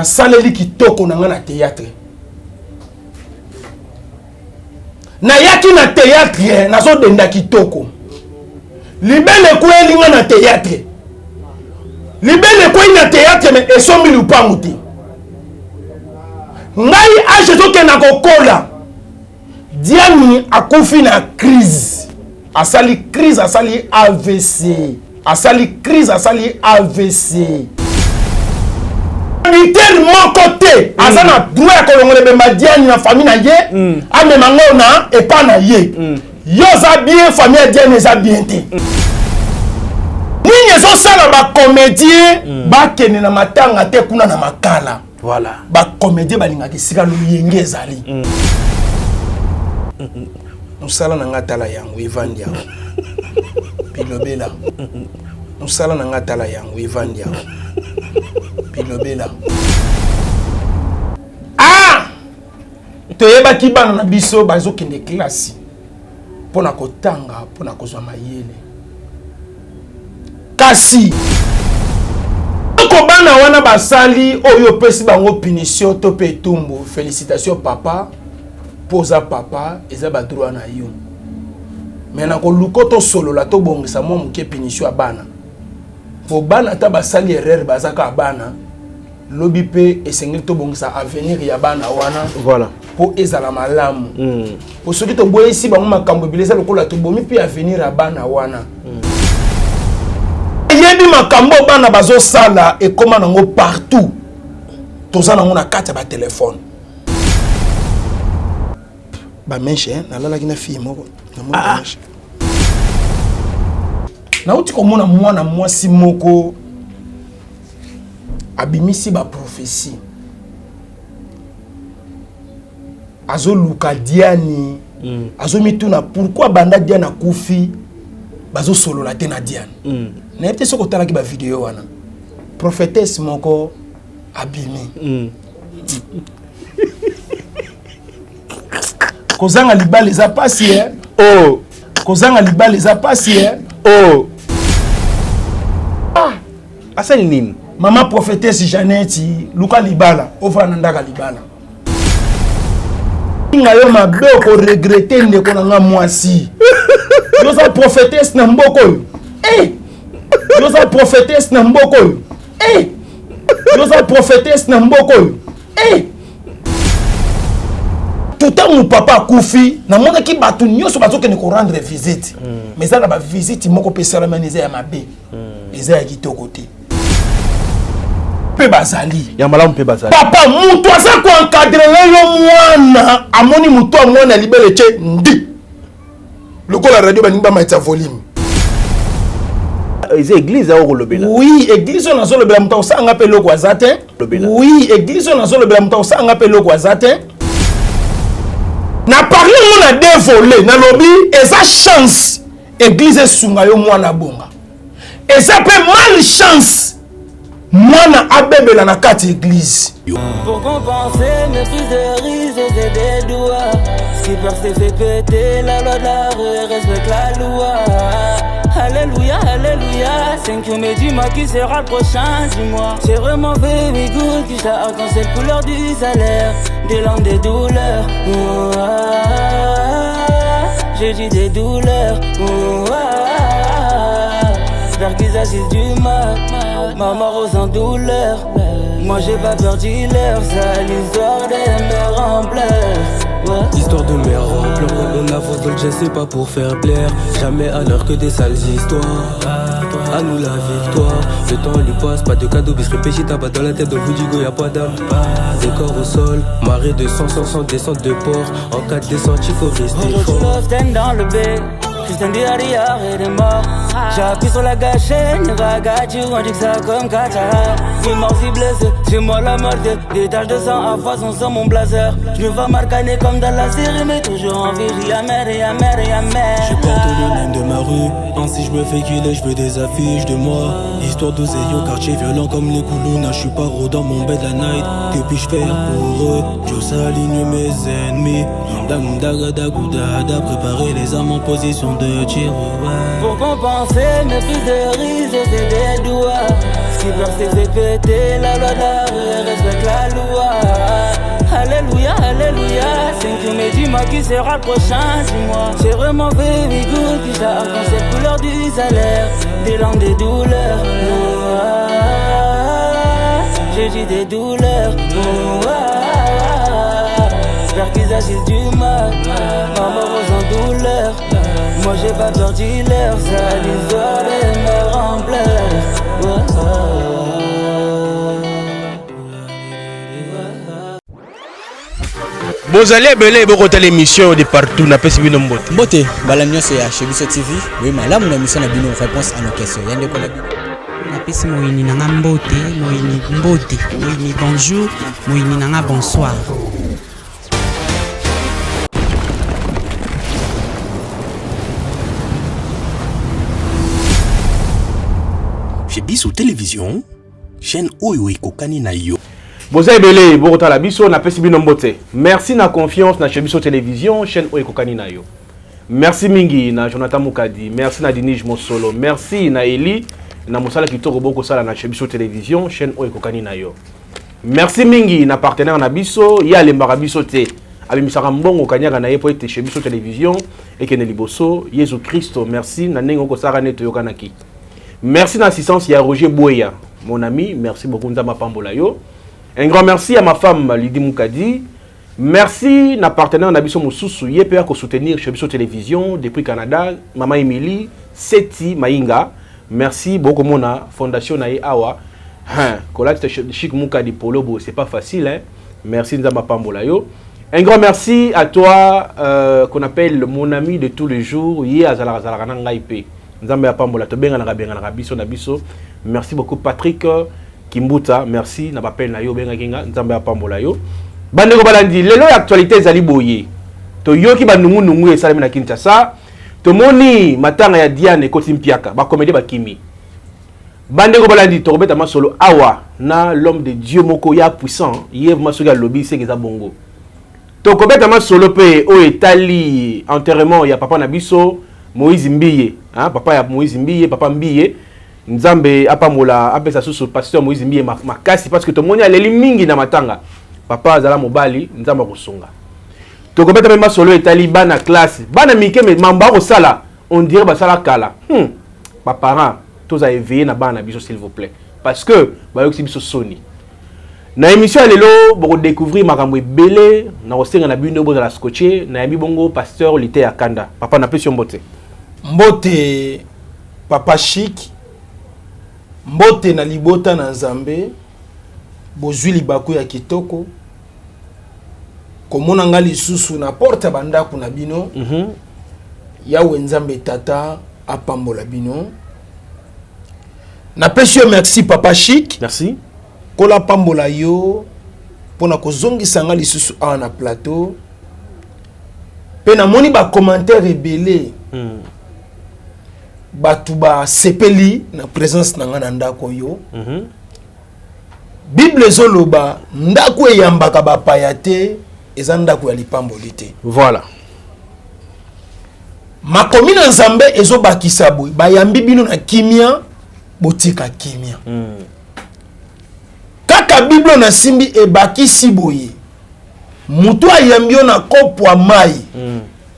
asaleli kitoko na nga na théâtre na yaki na théâtre nazo denda kitoko libele kweli nga na théâtre libele kweli na théâtre mais esombi lupangu te ngai age toke na kokola Diani akufi na crise asali crise asali AVC asali crise asali AVC militaire mon côté azana droit ya kolongole bemba Diani na famille na ye amema ngo na epa na ye yo za bien famille Diani za bien te nini zo sala ba comédien ba kene na matanga te kuna na makala voilà ba comédien balinga kisika luyenge ezali musala na ngatala yango evandi yango pilobela musala na ngatala yango evandi yango pilobela toyebaki bana na biso bazokende klasi mpona kotanga mpona kozwa mayele kasi ko bana wana basali oyo pesi bango punition to pe tumbo félicitations papa posa papa eza ba droit na yo mais na ko lukoto solo la to bongisa mo muke punition ya bana po bana ta basali erreur bazaka bana lobi pe esengeli to bongisa avenir ya bana wana voilà po ezala malamu po soki to boyesi bango makambo bilesa lokola to bomi pe avenir ya bana wana yebi makambo bana bazo sala e koma nango partout toza nango na kati ya ba téléphone ba meshe nalalaki na fille moko na mwana meshe na uti komona mwana mwasi moko abimisi ba prophétie azo luka Diani azo mituna pourquoi banda Diani akufi bazo solo la tena Diani na ete soko talaki ba vidéo wana prophétesse moko abimi kozanga libali za pasi oh kozanga libali za pasi oh asali nini mama prophétesse Janeti luka libala ofana ndaka libala nga yo mabe ko regretter ndeko na nga mwasi yo za prophétesse na mboko yo yo za prophétesse na mboko yo yo za prophétesse na mboko yo tout mon papa kufi na mona ki batu nyoso bazokene ko rendre visite mais ça na ba visite moko pesala manize ya mabe eza ya kitoko te pe bazali ya malamu pe bazali papa mutu asa ko encadrer yo mwana amoni mutu amona libele che ndi lokola radio banimba maitsa volume eza église au kolobela oui église on azo lobela mutu osanga pe loko azate oui église on azo lobela mutu osanga pe loko azate na parler mon a dévolé na lobby eza chance église sunga yo mwana bonga eza pe malchance mwana abebela na kati église pour compenser mes prises de risque et des doigts ce qui perd c'est fait péter la loi de la rue respecte la loi alléluia alléluia 5 dis-moi qui sera le prochain dis-moi c'est vraiment baby good qui t'a alcancé la couleur du salaire des langues des douleurs j'ai dit des douleurs j'espère qu'ils agissent du mal maman rose en douleur moi j'ai pas peur dealer ça l'histoire des mères en pleurs histoire de mère en pleurs on avance dans le jet c'est pas pour faire plaire jamais à l'heure que des sales histoires à nous la victoire le temps lui passe pas de cadeau bis réfléchis tabac dans la tête dans le boudigo y'a pas d'âme des corps au sol marée de sang sans descente de port en cas de descente il faut rester fort dans le bec Christian Diarra et des morts. J'appuie sur la gâchette, Niragati, on dit que ça comme Qatar. Si mort, si blessé, c'est moi la mort. Des taches de sang à façon sans mon blazer. Je me vois marcaner comme dans la série, mais toujours en vie. Y'a mer, y'a mer, y'a mer. Je porte le nom de ma rue. Ainsi je me fais killer, je veux des affiches de moi. Histoire d'oseille au quartier violent comme les Koulouna. Je suis pas gros dans mon bed la night. Que puis-je faire pour eux? Je s'aligne mes ennemis. Préparer les armes en position de tir. Pour compenser mes prises de risque, j'ai des doigts. Ce Ce qui perd c'est fait péter la loi de la rue, respecte la loi. Alléluia, alléluia. C'est que me dis-moi qui sera le prochain, dis-moi. C'est vraiment baby good qui t'a quand cette couleur du salaire. Des langues, des douleurs. J'ai dit des douleurs. J'espère qu'ils agissent du mal. Maman rose en douleur. Moi j'ai pas peur dealer. Ça l'histoire des mères en pleurs. Bozali belé bokota l'émission de partout na pesi bino mbote. Mbote balanyo c'est HBC TV. Oui malamu na mission na bino réponse à nos questions. Yande ko na bino. Na pesi moyini nanga mbote, moyini mbote, moyini bonjour, moyini nanga bonsoir. Chez Biso Télévision, chaîne Oyo Ekokani na yo. Bozali belé bokota la biso na pesi bino mbote. Merci na confiance na chez Biso Télévision, chaîne Oyo Ekokani na yo. Merci mingi na Jonathan Mukadi, merci na Dinige Mosolo, merci na Eli na mosala kitoko boko sala na chez Biso Télévision, chaîne Oyo Ekokani na yo. Merci mingi na partenaire na biso, ya lembaka biso te. Abimisaka mbongo kanyaka na ye po ete chez Biso Télévision et kene liboso Yesu Christo, merci na nengo ko sara neto yokanaki. Merci d'assistance à Roger Boya, mon ami. Merci beaucoup Nzamba Pambola yo. Un grand merci à ma femme Lydie Moukadi. Merci à partenaire Nabiso Moussoussou Yepea ko soutenir chez Biso Télévision depuis Canada, Maman Emily, Seti Mainga. Merci beaucoup mona fondation Nae Awa. Kola Chic Moukadi Polobo, c'est pas facile hein. Merci Nzamba Pambola yo. Un grand merci à toi qu'on appelle mon ami de tous les jours, Yé Azala Nangaipe. Merci beaucoup Patrick Kimbuta, merci na bapel na yo benga kinga nzambe apambola yo. Bande ko balandi lelo actualité zali boye. To yoki banungu nungu esalemi na Kinshasa. To moni matanga ya Diane Kotimpiaka ba comédie ba kimi. Bande ko balandi to robeta masolo awa na l'homme de Dieu moko ya puissant, Yves Masoga lobby sekeza bongo. To kobeta masolo pe o etali enterrement ya papa na biso Moïse Mbiye, hein, papa ya Moïse Mbiye, papa Mbiye, Nzambe apamola apesa susu pasteur Moïse Mbiye makasi parce que to moni aleli mingi na matanga. Papa azala mobali, Nzamba kosunga. To kobeta même solo etali bana classe, bana mike me mamba ko sala, on dirait ba sala kala. Ba parents, tous a éveillé na bana biso s'il vous plaît parce que ba yoksi biso soni. Na émission lelo boko découvrir makambo ebele na osenga na bino bo la scotché na yambi bongo pasteur Lité Akanda. Papa na pression mbote. Mbote Papa Chic, mbote na libota na Nzambe, bozwi libaku ya kitoko, komona nga lisusu na porte bandako na bino, yawe Nzambe tata apambola bino. Na pesio merci Papa Chic. Merci. Kola pambola yo, pona kozongisa nga lisusu awa na plateau. Pe na moni ba commentaire ebele. Batu ba sepeli na présence na nga na ndako yo. Bible zoloba ndako eyambaka ba payate eza ndako ya lipamboli te. Voilà. Makomi na Nzambe ezobakisa boy bayambi bino na kimia botika kimia. Kaka Bible na simbi ebakisi boye. Mutu ayambi yo na kopo ya mai.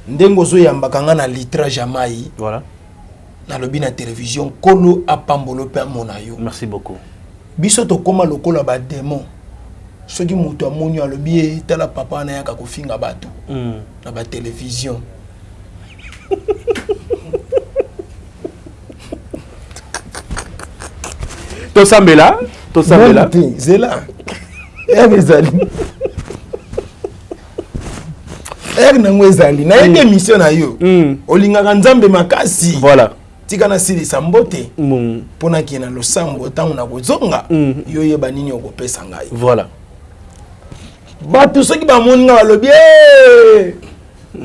Ndengo zo yambaka nga na litrage ya mai. Voilà. Na lobi na télévision kolo apambolo pe mona yo. Merci beaucoup. Biso to koma lokola ba démon. Soki mutu amoni alobi tala papa na yaka kofinga bato. Na ba télévision. To sambela, Zela. Ezali. Ezali. Na yeke mission na yo. Olingaka Nzambe makasi. Voilà. Tika na sili sambote. Pona ki na losambo tangu na kozonga. Yo yeba nini okopesa ngai. Voilà. Bato soki ba moninga balobi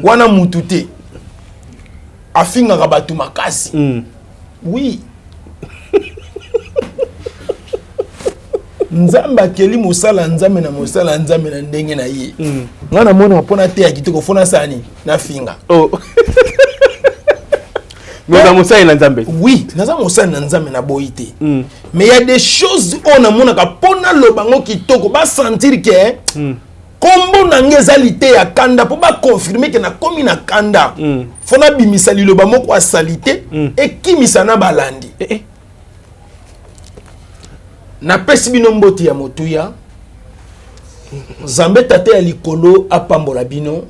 wana mutu te. Afinga ka bato makasi. Oui. Nzamba akeli mosala Nzambe na mosala Nzambe na ndenge na ye. Ngana mona pona te ya kitoko fona sani na finga. Oh. Mais dans Moussa et Nzambe. Oui, naza Moussa et Nzambe na boité. Mais il y a des choses on a monaka pona lo bango kitoko ba sentir que kombo na ngezalité ya kanda pour ba confirmer que na komi na kanda. Fona bimisa liloba moko a salité et kimisa na balandi. Na pesi bino mboti ya motuya. Nzambe tate ya likolo apambola bino.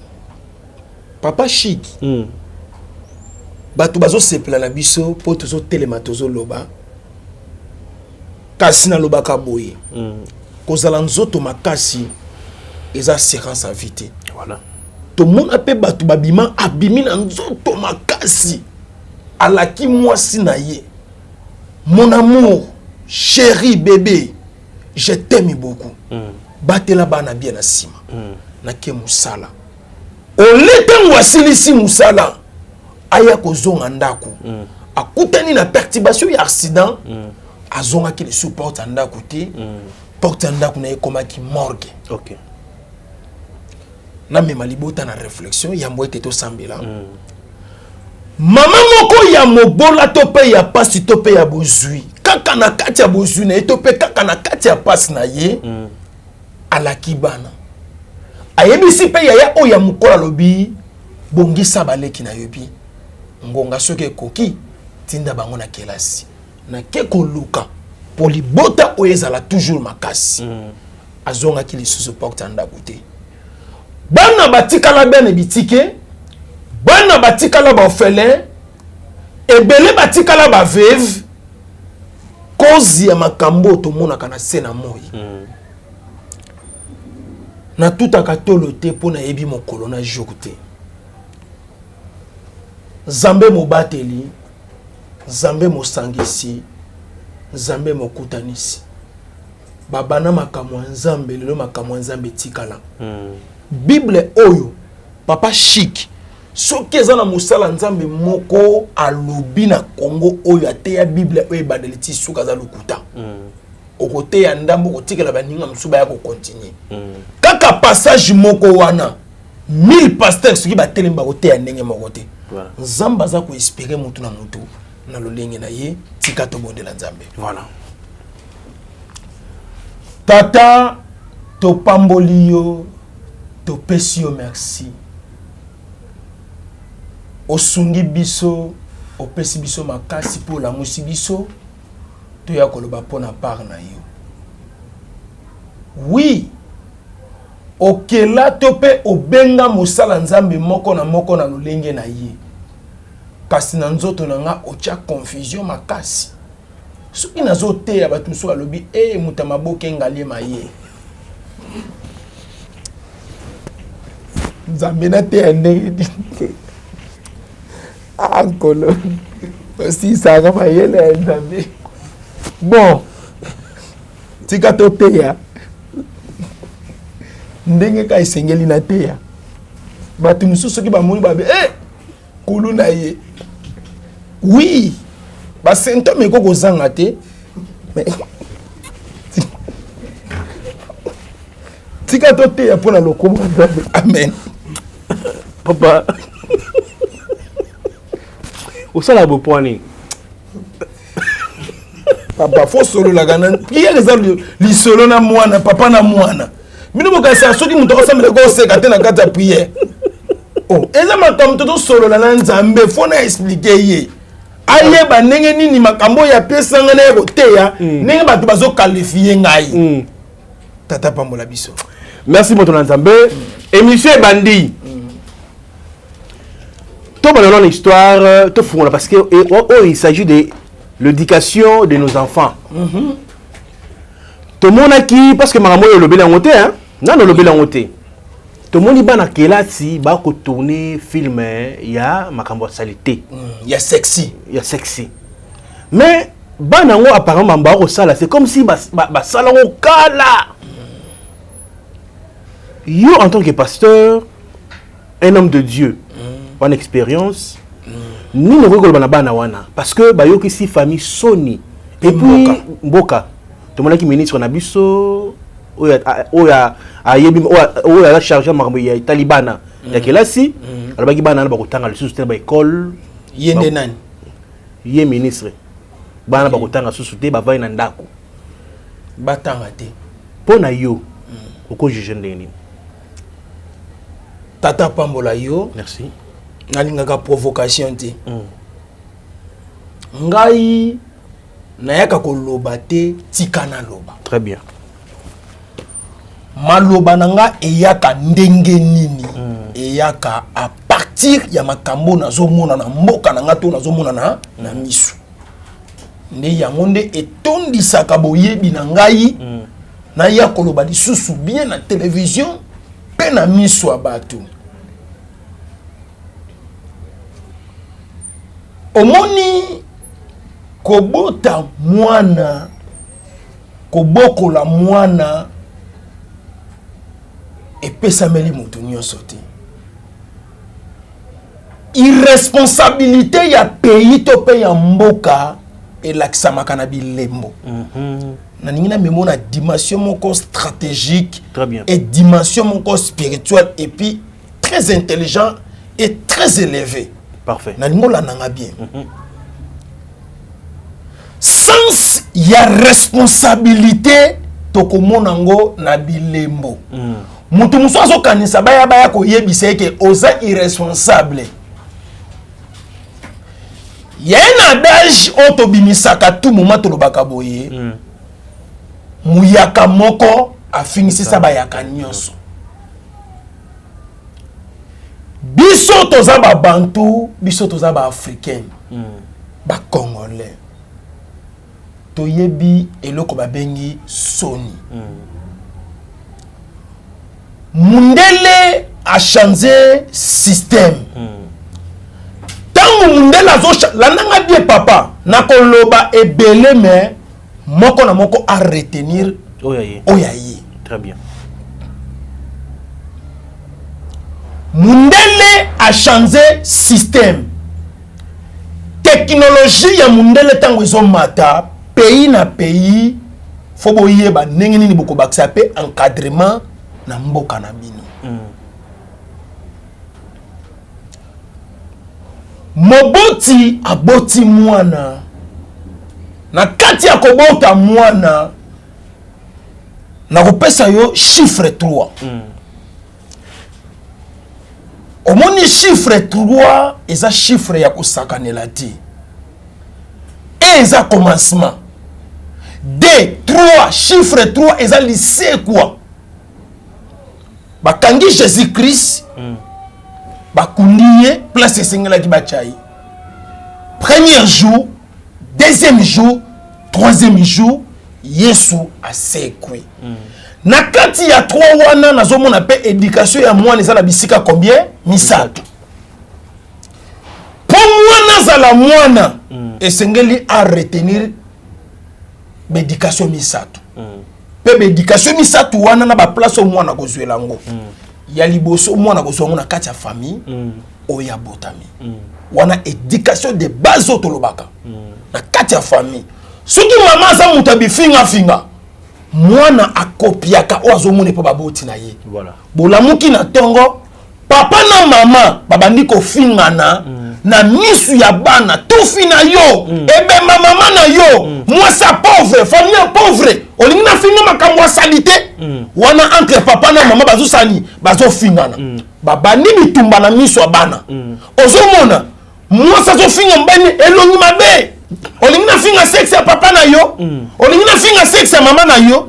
Papa chic. Bato bazo sepela na biso po tozo telema tozo loba. Kasi na loba ka boye. Kozala nzoto makasi eza séquence à vite. Voilà. To mon ape bato babima abimi na nzoto makasi. Alaki mwasi na ye. Mon amour, chéri bébé, je t'aime beaucoup. Batela bana bien na sima. Na ke musala. Olete wasilisi musala. Aya kozonga ndako. Akutani na perturbation ya accident. Azonga ki le support ndako te. Porte ndako na ekoma ki morgue. OK. Na mema libota na réflexion ya mboete to sambela. Mama moko ya mobola to pe ya pasi to pe ya bozui. Kaka na kati ya bozui na to pe kaka na kati ya pasi na ye. Alaki bana. Ayebisi pe ya o ya mukola lobi bongisa baleki na yobi. Ngonga soke koki tinda bango na kelasi. Na keko luka polibota oyezala toujours makasi. Azonga ki lisusu porte ndako te. Bana batikala bene bitike. Bana batikala ba orphelin. Ebele batikala ba veuve. Kozi ya makambo to monaka na sena moi. Na tout akatolo te pona yebi mokolo na jour te. Zambe mobateli, Zambe mosangisi, Zambe mokutanisi. Babana makamwa Nzambe, lelo makamwa Nzambe tikala. Bible oyo, papa chic, soki eza na musala Nzambe moko alobi na Congo oyo ateya Bible oyo badeliti suka za lokuta. Okote ya ndambo kotikela baninga msuba ya ko continuer. Kaka passage moko wana 1000 pasteurs soki batelemba kote ya ndenge moko te. Nzamba za ko inspirer mutu na mutu na lolenge na ye tika to bondela Nzambe. Voilà. Tata to pamboli yo to pesi yo merci. Osungi biso opesi biso makasi po la musi biso to ya koloba pona par na yo. Oui. Okela tope obenga mosala Nzambe moko na lolenge na ye. Kasi na nzoto na nga ocha confusion makasi. Soki nazo te ya batu so alobi muta maboke ngalie maye. Nzambe na te ndenge. Ankolo. Aussi ça va mayele Nzambe. Bon. Tika to te ya. Ndenge ka esengeli na te ya. Batu mususu ki ba moni ba kulu na ye. Oui. Ba symptôme ko kozanga te. Mais tika to te ya pona lokomo. Amen. Papa. Osala bo poani. Papa fo solo la ganan. Qui est les solo na mwana, papa na mwana. Mino mo kasi asoki muto ko samela ko seka te na kata prière. Oh, eza makambo to solo la Nzambe fo na expliquer ye. Aye ba ndenge nini makambo ya pesa ngana ya boteya, ndenge bato bazo qualifier ngai. Tata pambola biso. Merci mon Nzambe. Émission Bandi. Tout dans l'histoire, tout fond parce que il s'agit de l'éducation de nos enfants. Tout le monde qui parce que maman est le bel angoté hein, non le bel angoté. Tout le monde va na kelasi ba ko tourner film ya makambo salité. Ya sexy, mais banango apparemment ba ko sala c'est comme si ba sala ko kala. Yo en tant que pasteur, un homme de Dieu, en expérience, ni ne regarde pas na wana parce que ba yo kisi famille Sony et puis Mboka. Tout le monde qui ministre na biso oya ayebi oya la charge makambo ya Talibana ya kelasi alobaki bana na bakotanga lisusu te ba école yende nani yé ministre bana bakotanga susute ba vai na ndako batanga te pona yo oko juge ndeni tata pambola yo merci nalingaka provocation te ngai nayaka koloba te tikana loba très bien maloba nanga eyaka ndenge nini eyaka a partir ya makambo nazomona na mboka nanga to nazomona na misu nde yango nde etondisaka boyebi na ngai na ya koloba lisusu bien na télévision pe na misu ya bato omoni kobota mwana kobokola mwana epesameli mutu nyonso te irresponsabilité ya pays to pe ya mboka elakisamaka na bilembo naningi na memo na dimension moko stratégique et dimension moko spirituelle et puis très intelligent et très élevé parfait naningi olandanga bien sens ya responsabilité tokomona ngo na bilembo mutu musu azokanisa baya koyebisa eke oza irresponsable ya un adage otobimisaka tout moment tolobaka boye muyaka moko afinisisa bayaka nyonso biso toza babantu biso toza baafricain bacongolais toyebi eloko babengi soni mundele a changé système tango mundele landanga bien papa nakoloba ebele mais moko na moko a retenir oyaye très bien mundele a changé système technologie ya mundele tango ezomata pays na pays fo boyeba ndenge nini bokobakisa pe encadrement na mboka na bino moboti aboti mwana na kati ya kobota mwana na kopesa yo chiffre 3 omoni chiffre 3 eza chiffre ya kosakanela te eza commencement D 3 chiffre 3 eza lycée quoi bakangi Jésus-Christ bakundiye place esengelaki bachai premier jour deuxième jour troisième jour Yesu asekwe na kati ya 3 wana nazomona pe éducation ya mwana ezala bisika combien misato po mwana zala mwana esengeli a retenir bédication misato pe bédication misato wana na ba place mwana kozwela ngo ya liboso mwana kozwa ngo na kati ya famille oya botami wana éducation de base otolobaka na kati ya famille soki mama za mutabi finga mwana akopiaka o azomone po baboti na ye voilà bolamuki na tongo papa na mama babandi kofingana na misu ya bana tufi na yo ebe mama na yo mwasa pauvre famille pauvre olingi na finga makambo ya salite wana entre papa na mama bazosani bazofingana babandi bitumba na misu ya bana ozomona mwasa zofinga mbani elongi mabe olingi na finga sexe ya papa na yo olingi na finga sexe ya mama na yo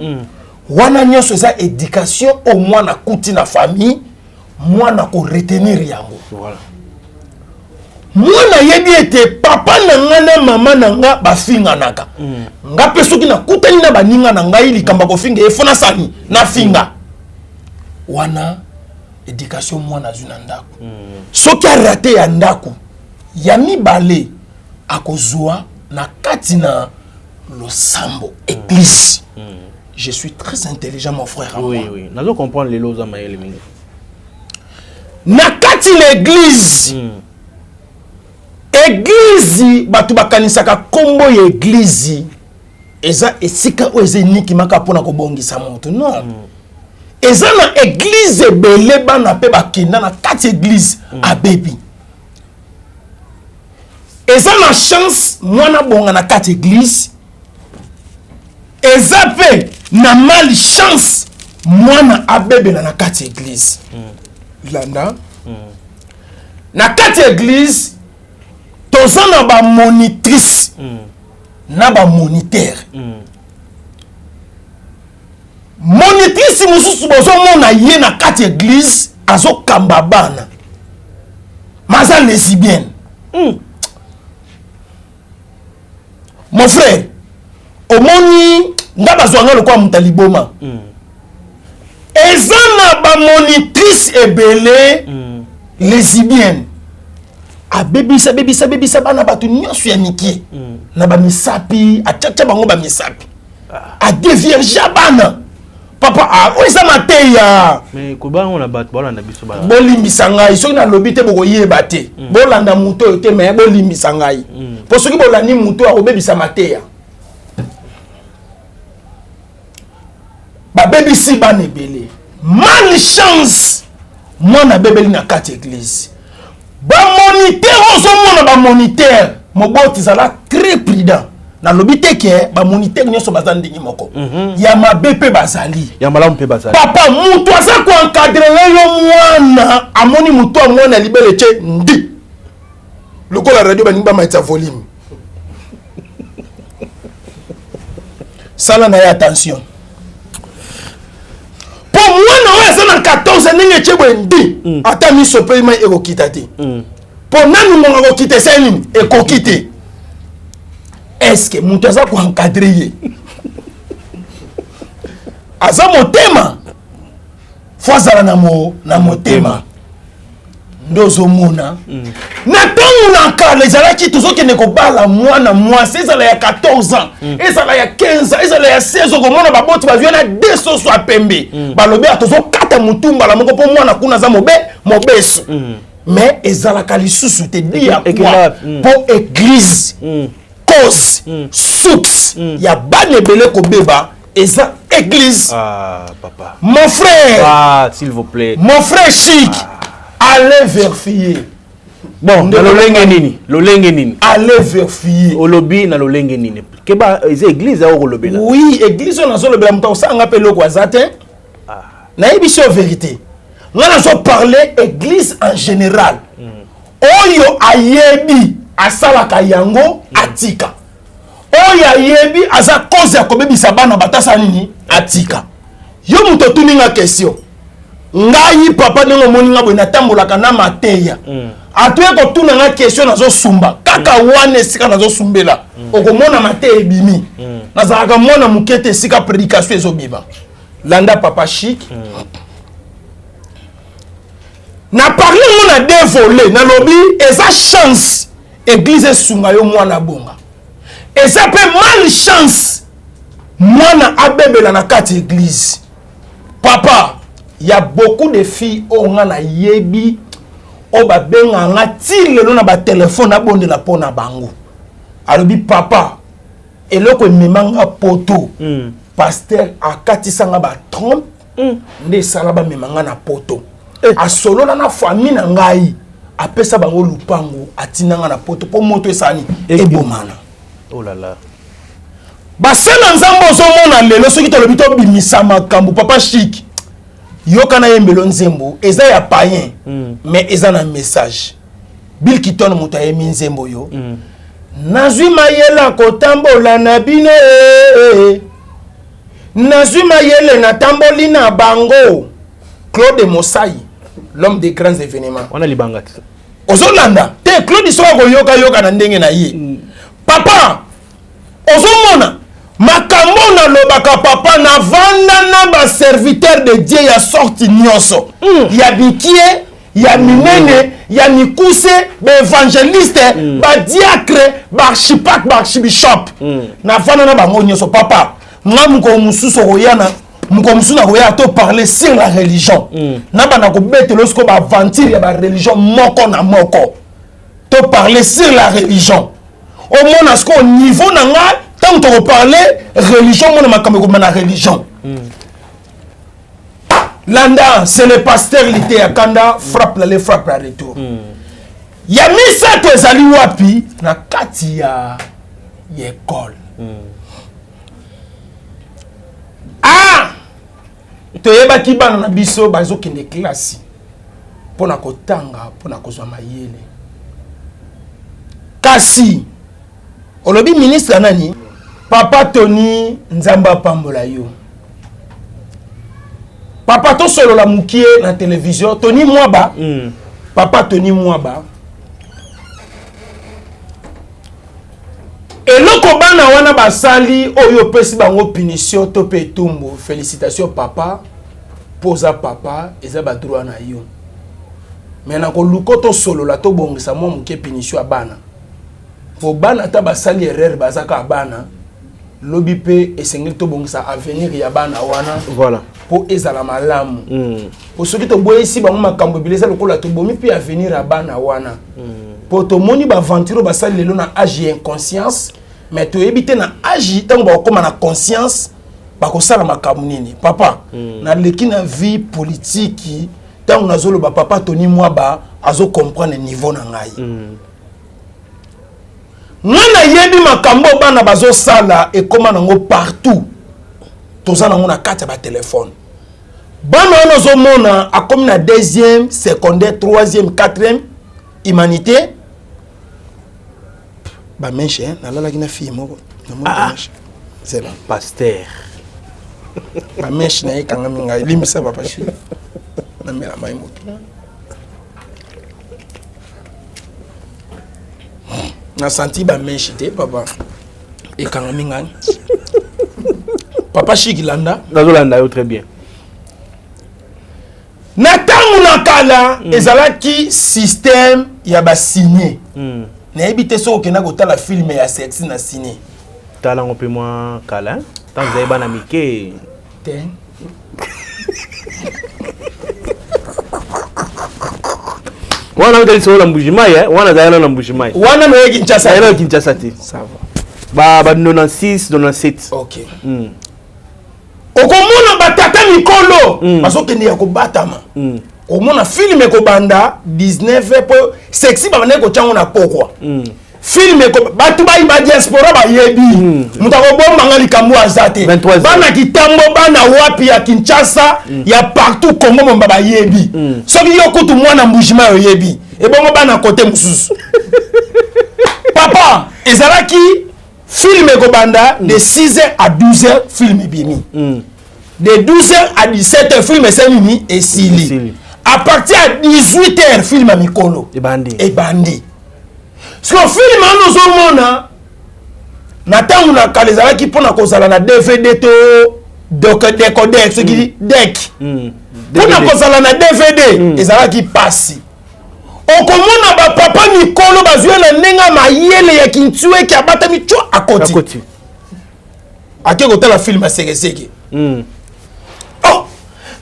wana nyonso eza éducation au mwana kuti na famille mwana ko retenir yango voilà mwana yebi ete papa na nga na mama na nga bafinganaka nga pe soki nakutani na baninga na ngai likambo kofinga efona sani na finga wana éducation mwana azwi na ndako soki arate ya ndako ya mibale akozwa na kati na losambo église je suis très intelligent mon frère oui oui nazo comprendre les lois amayele mingi na kati l'église église batu bakanisaka kombo ya église eza esika o eza niki maka pona kobongisa moto non eza na église ebele bana pe bakenda na kati église abebi Et ça la chance, moi na bonga na quatre églises. Et ça fait na mal chance, moi na abebe na quatre églises. Landa. Na quatre églises, tous na ba monitrice, na ba moniteur. Monitrice mususu bozo mona ye na quatre églises, azo kambabana. Maza lesbienne. Mon frère, au moni, ndaba zwanga le kwa mutaliboma. Ezana ba monitrice ebele lesbienne. A bebisa bana batu nyonso ya miki. Na ba misapi, a tchacha bango ba misapi. A dévierge bana. Papa, où est-ce mateya? Mais koba on a battu bolanda biso ba. Bolimbisa ngai, soki na lobi te boko yeba te. Bolanda muto te mais bolimbisa ngai. Po soki bolandi muto akobebisa mateya. Ba bebisi bana ebele. Malchance. Moi na bebeli na quatre églises. Ba moniteur ozo mona ba moniteur. Moboti zala très prudent. Na lobite ke ba moniteur nyonso bazandi ndingi moko. Ya mabepe bazali. Ya malamu pe bazali. Papa mutu asa ko encadrer yo mwana amoni mutu amwana libele che ndi. Lokola radio banimba maitsa volume. Sala na ya attention. Pour moi na esa na 14 ndenge chebwe ndi. Ata mi sope ma ekokita te. Pour nanu mo ngokite seni ekokite. Est-ce que mutu asa ko encadrer ye? Aza motema fwazala na motema ndozo mona na tangu na kala ezalaki tozokende kobala mwana mwasi ezala ya 14 ans ezala ya 15 ans ezala ya 16 ans komona baboti bazwi na desoso ya pembe balobi tozokata mutumba la moko po mwana kuna za mobeso mais ezalaka lisusu te dia kwa po église cause source ya bana ebele kobeba eza église. Ah, papa. Mon frère. Ah, s'il vous plaît. Mon frère chic. Allez vérifier. Bon, na lolenge nini. Allez vérifier. Olobi na lolenge nini. Keba église a olobi na. Oui, église on a zo lobela muta osanga pe loko azate. Na ebiso vérité. Ngana zo parler église en général. Oyo ayebi asalaka yango atika. Oya yebi aza cause ya kobebisa bana batasa nini atika. Yo muto tuninga question. Ngai papa nengo moninga boina tambolaka na mateya. Atuye ko tunanga question nazo sumba. Kaka wane sika nazo sumbela. Okomona mateya bimi. Nazaka mona mukete sika prédication ezobiba. Landa papa chic. Na parler mona dévolé na lobi eza chance église sunga yo mwana bonga. Et ça peut malchance. Moi, na abebela na quatre églises. Papa, il y a beaucoup de filles au na yebi o ba benga nga tile na ba téléphone na bonde la pona bango. Alobi papa, eloko memanga poto. Pasteur akatisanga ba trompe. Nde sala ba memanga na poto. A solo na famille na ngai. Apesa bango lupango atinanga na poto po moto esani ebomana. Oh là là. Basala nzambo ozomona lelo soki tolobi to bimisa makambo papa chic. Yoka na yembelo nzembo eza ya païen mais eza na message. Bill Kiton muta yemi nzembo yo. Nazwi mayela kotambola na bino Nazwi mayele na tamboli na bango. Claude Mosai, l'homme des grands événements. On a libangati. Ozolanda te Claude soko yoka na ndenge na ye. Papa, ozomona makambo na lobaka papa na vanda na ba serviteur de Dieu ya sorti nyonso. Ya bikie, ya minene, ya mikuse, ba évangéliste, ba diacre, ba archipak, ba archbishop. Na vanda na bango nyonso papa. Ngamu ko mususo royana, muko musuna roya to parler sur la religion. Na bana ko bete lorsque ba aventure ya ba religion moko na moko. To parler sur la religion. Au moins, au niveau nanga, tant qu'on parler religion, on a comme la religion. Landa, c'est le pasteur l'été à Kanda, frappe la retour. ya misato ezali wapi na kati ya école. Toyebaki bana na biso bazokende klasi pona kotanga pona kozwa mayele. Kasi olobi ministre nani Papa Tony Nzamba pambola yo. Papa to solo la mukie na télévision Tony Mwaba. Papa Tony Mwaba. Eloko bana wana basali oyo pesi bango punition to pe tumbo. Félicitations papa. Posa papa eza ba droit na yo. Mais na ko lukoto solo la to bongisa mo mukie punition bana. Po bana ta basali erreur bazaka bana. Lobi pe esengeli to bongisa avenir ya bana wana. Voilà. Po ezala malamu. Po soki to boye si bango makambo bileza lokola to bomi pe avenir ya bana wana. Po to moni ba aventure basali lelo na âge inconscience, mais to ebite na âge tango ba koma na conscience ba ko sala makambo nini. Papa, na leki na vie politique tango nazolo ba papa Tony Mwaba azo comprendre niveau na ngai. Nana yebi makambo bana bazo sala e koma nango partout. Toza nango na kati ba téléphone. Bana wana zo mona akomi na deuxième, secondaire, troisième, quatrième humanité. Ba menche na lala kina fille moko. Na mona menche. C'est là. Pasteur. Ba menche na ekanga minga limisa papa chi. Na mela mai moto. Na senti ba menche te papa. Ekanga minga. Papa Chigilanda. Nazolanda yo très bien. Na tangu na kala ezalaki système ya ba signé. Na ebité so okena kotala film ya sexy na signé. Tala ngope moi kala. Tant vous avez bana mike. Te. Wana ndali so la mbujimai wana zayana na mbujimai. Wana no Kinshasa. Zayana Kinshasa ti. Ça va. Ba 96 97. OK. Okomona batata mikolo bazokende ya kobatama. Omona film ekobanda 19 po sexy ba baneko chango na pokwa. Film eko batu ba diaspora ba yebi. Mutako bomba ngali kambu azate. Bana kitambo bana wapi ya Kinshasa ya partout Congo momba ba yebi. Soki yokutu mwana mbujima yo yebi. E bongo bana kote mususu. Papa, ezalaki film ekobanda de 6h à 12h film bimi. De 12h à 17h film esemimi esili. À partir à 18h film mikolo. E bandi. Ce que film ano zomona na tangu na kalezalaki pona kozala na DVD to décodeur ce qui deck. Pona kozala na DVD ezalaki pasi. Okomona ba papa mikolo bazwe na nenga mayele ya kintue ki abata micho akoti. Ake kotala film a seke. Oh,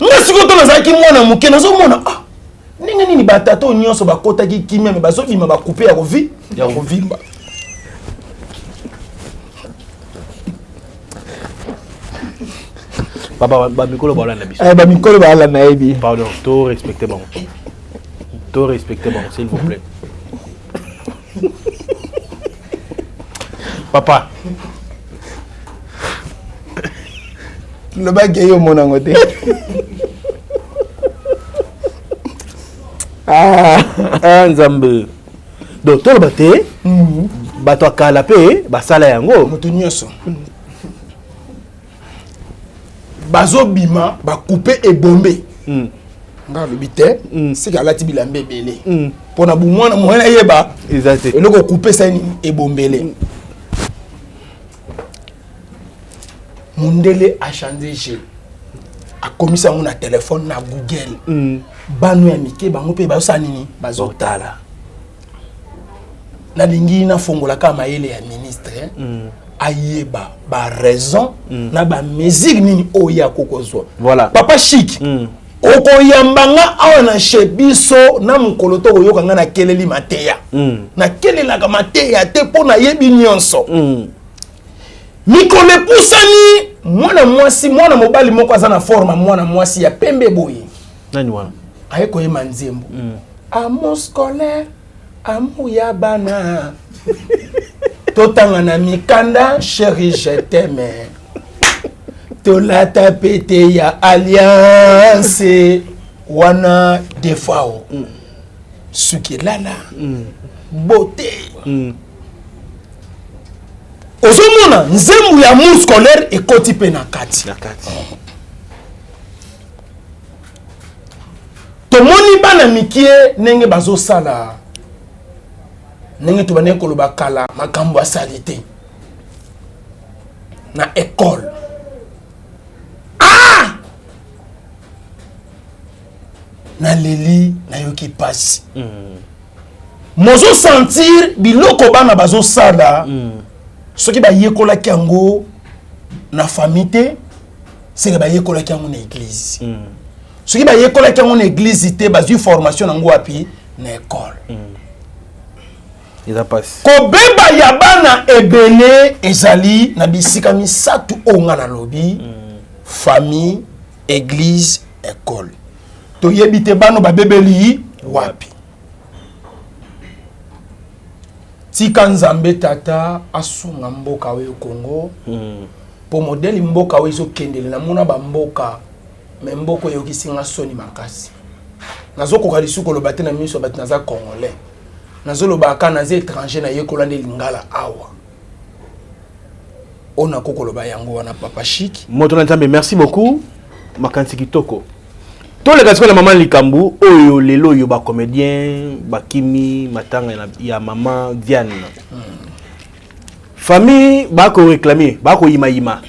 ngasi kotala zaki mwana muke nazomona ninga nini batato nyonso bakota ki kimia me bazobima ba couper ya kovi ya kovimba. Papa ba mikolo ba la biso. Ba mikolo ba la na ebi. Pardon, to respecter bon. To respecter bon, s'il vous plaît. Papa. Le bagay yo mon angote. Nzambe. Donc to bate bato akala pe basala yango moto nyonso. Bazobima ba couper et bomber. Nga lobi te c'est que alati bilambe belé. Pona bu mwana mwana yeba exact. Eloko couper ça ni e bombele. Mundele a changé jeu. A commis ça na téléphone na Google. Banu ya mike bango pe bazo nini bazotala. Na lingi na fongola kama ele ya ministre ayeba ba raison na ba musique nini oya kokozwa. Voilà. Papa Chic. Okoyambanga awa na shebiso na mukolo to koyoka nga na keleli mateya. Na kelela ka mateya te pona yebi nyonso. Mikole pusani mwana mwasi mwana mobali moko azana forma mwana mwasi ya pembe boye. Nani wana? Ayeko yema nzembo. Amour scolaire, amour ya bana totanga na mikanda chérie je t'aime tolata pete ya alliance wana defao suki lala beauté ozomona nzembo ya amour scolaire ekoti pe na kati tomoni bana mikie nenge bazosala nenge tobane koloba kala makambo asali te na école na leli na yoki pasi mozo sentir biloko bana bazosala soki bayekolaki yango na famille te seke bayekolaki yango na église soki bayekolaki yango na église te bazwi formation nango wapi na école kobeba ya bana ebele ezali na bisika misatu oyo nga na lobi famille église école toyebi te bano babebeli wapi tika nzambe tata asunga mboka we Congo po modeli mboka we ezokendele na mona bamboka me mboko yokisinga soni makasi nazokoka lisuku koloba te na miso bati naza congolais nazoloba aka naza étranger na yekola nde lingala awa ona kokoloba yango wana papa chic moto na nzambe merci beaucoup makanisi kitoko tous les gars la maman likambu oyo lelo yo ba comédien bakimi matanga ya maman Diane famille ba ko réclamer ba ko yima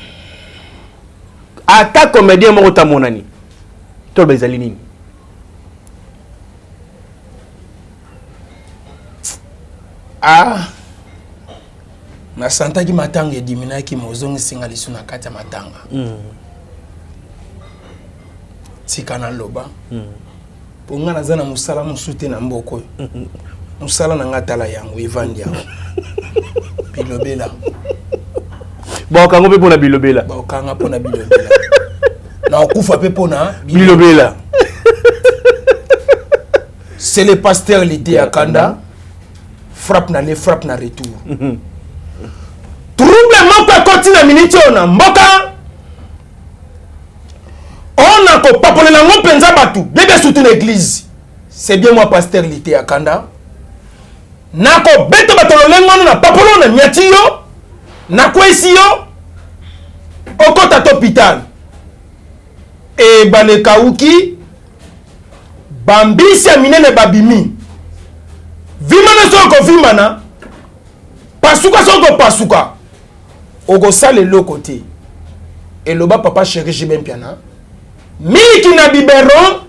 ata comédien moko ta monani to bezali nini na santa ki matanga edimina ki mozongi singa lisu na kati ya matanga tikana loba ponga na zana musala musute na mboko musala na ngatala yango evandi yango bilobela baokango pe pona bilobela baokanga pona bilobela na okufa pe pona bilobela c'est le pasteur l'idée à Kanda frappe na les frappe na retour troublement quoi continue minute on mboka on a ko papolela ngo penza batu bébé surtout l'église c'est bien moi pasteur l'idée à Kanda nako beto batolo lengo na papolo na nyati yo na kwesi yo okota to hôpital e bale kauki bambisi ya minene babimi vimana soko vimana pasuka soko pasuka oko sale loko te eloba papa chéri jibempiana miki na biberon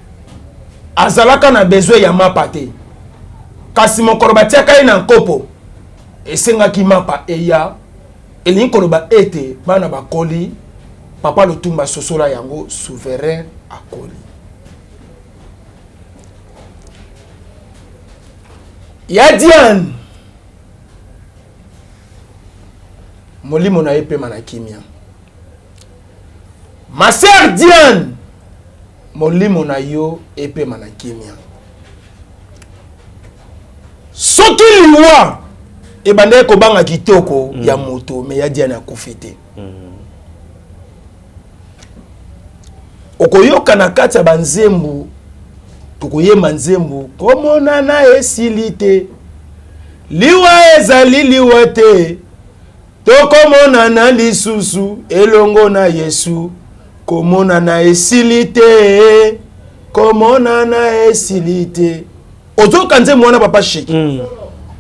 azalaka na besoin ya mapa te kasi mokolo batiaka ye na nkopo esengaki mapa eya elingi koloba ete bana bakoli papa Lutumba sosola yango souverain akoli ya Diane molimo na epe manakimia ma sœur Diane molimo na yo epe manakimia soki liwa ebande kobanga kitoko ya moto me ya Diane akufite okoyoka na kati ya banzembu tukoyema nzembu komona na esilite liwa ezali liwa te tokomona na lisusu elongo na Yesu komona na esilite komona na esilite ozoka nzembu wana papa Chic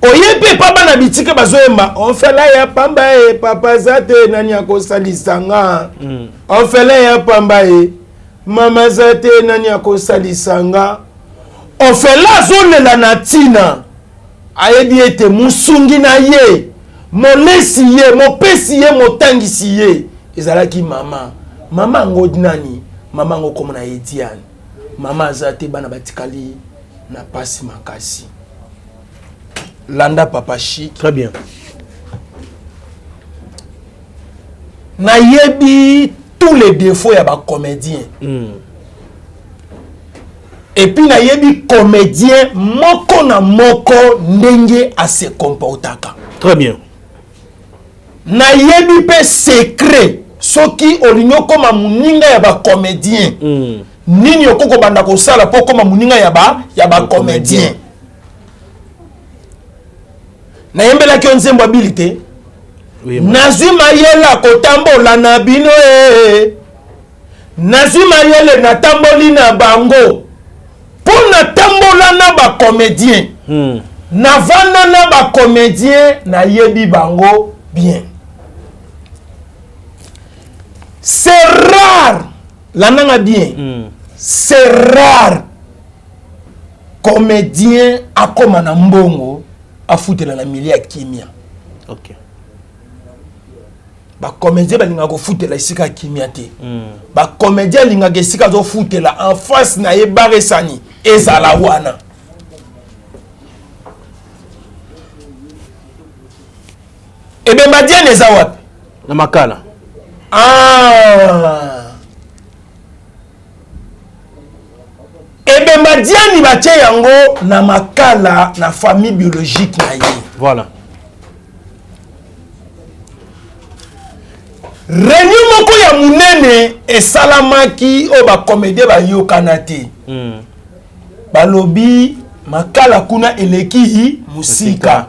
oyepe papa na bitike bazoyemba onfela ya pamba e papa zate nani akosalisanga onfela ya pamba e mama zate nani akosalisanga ofela zolela na tina ayebi ete musungi na ye molesi ye mopesi ye motangisi ye ezalaki mama ngo nani mama ngo komona ye Diane mama zate bana batikali na pasi makasi landa papa Chic très bien nayebi tous les défauts ya ba comédien Et puis nayebi comédien moko na moko ndenge a se comportaka. Très bien. Nayebi pe secret soki olinyo koma muninga ya ba comédien. Nini okoko banda ko sala po koma muninga ya ba comédien. Nayembela ki onzembo habilité. Oui, nazwi mayela kotambola na bino nazwi mayele na tamboli na bango pour na tambola na ba comédien na vanda na ba comédien na yebi bango bien. C'est rare la nanga bien c'est rare comédien akoma na mbongo afutela na milieu ya kimia. OK. Ba comédien balinga ko futela isika kimia te. Ba comédien linga ke sika zo futela en face na ye baresani ezala wana. Ebe madiane eza wapi? Na makala. Ebe madiani batie yango na makala na famille biologique na ye. Voilà. Réunion moko ya munene esalamaki o ba comédien ba yokana te. Balobi makala kuna eleki musika.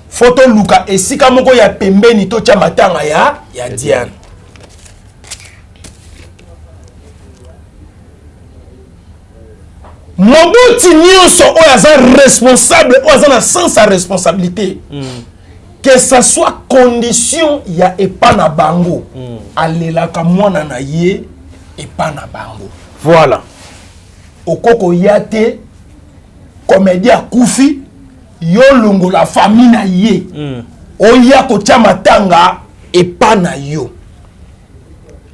Photo luka esika moko ya pembeni to cha matanga ya Diane. Mobuti nyonso oyo aza responsable oyo aza na sens à responsabilité. Que ça soit condition ya epana bango alelaka mwana na ye epana bango. Voilà. Okoko yate comédien kufi yo longo la famille na ye oya ko tia matanga epana yo.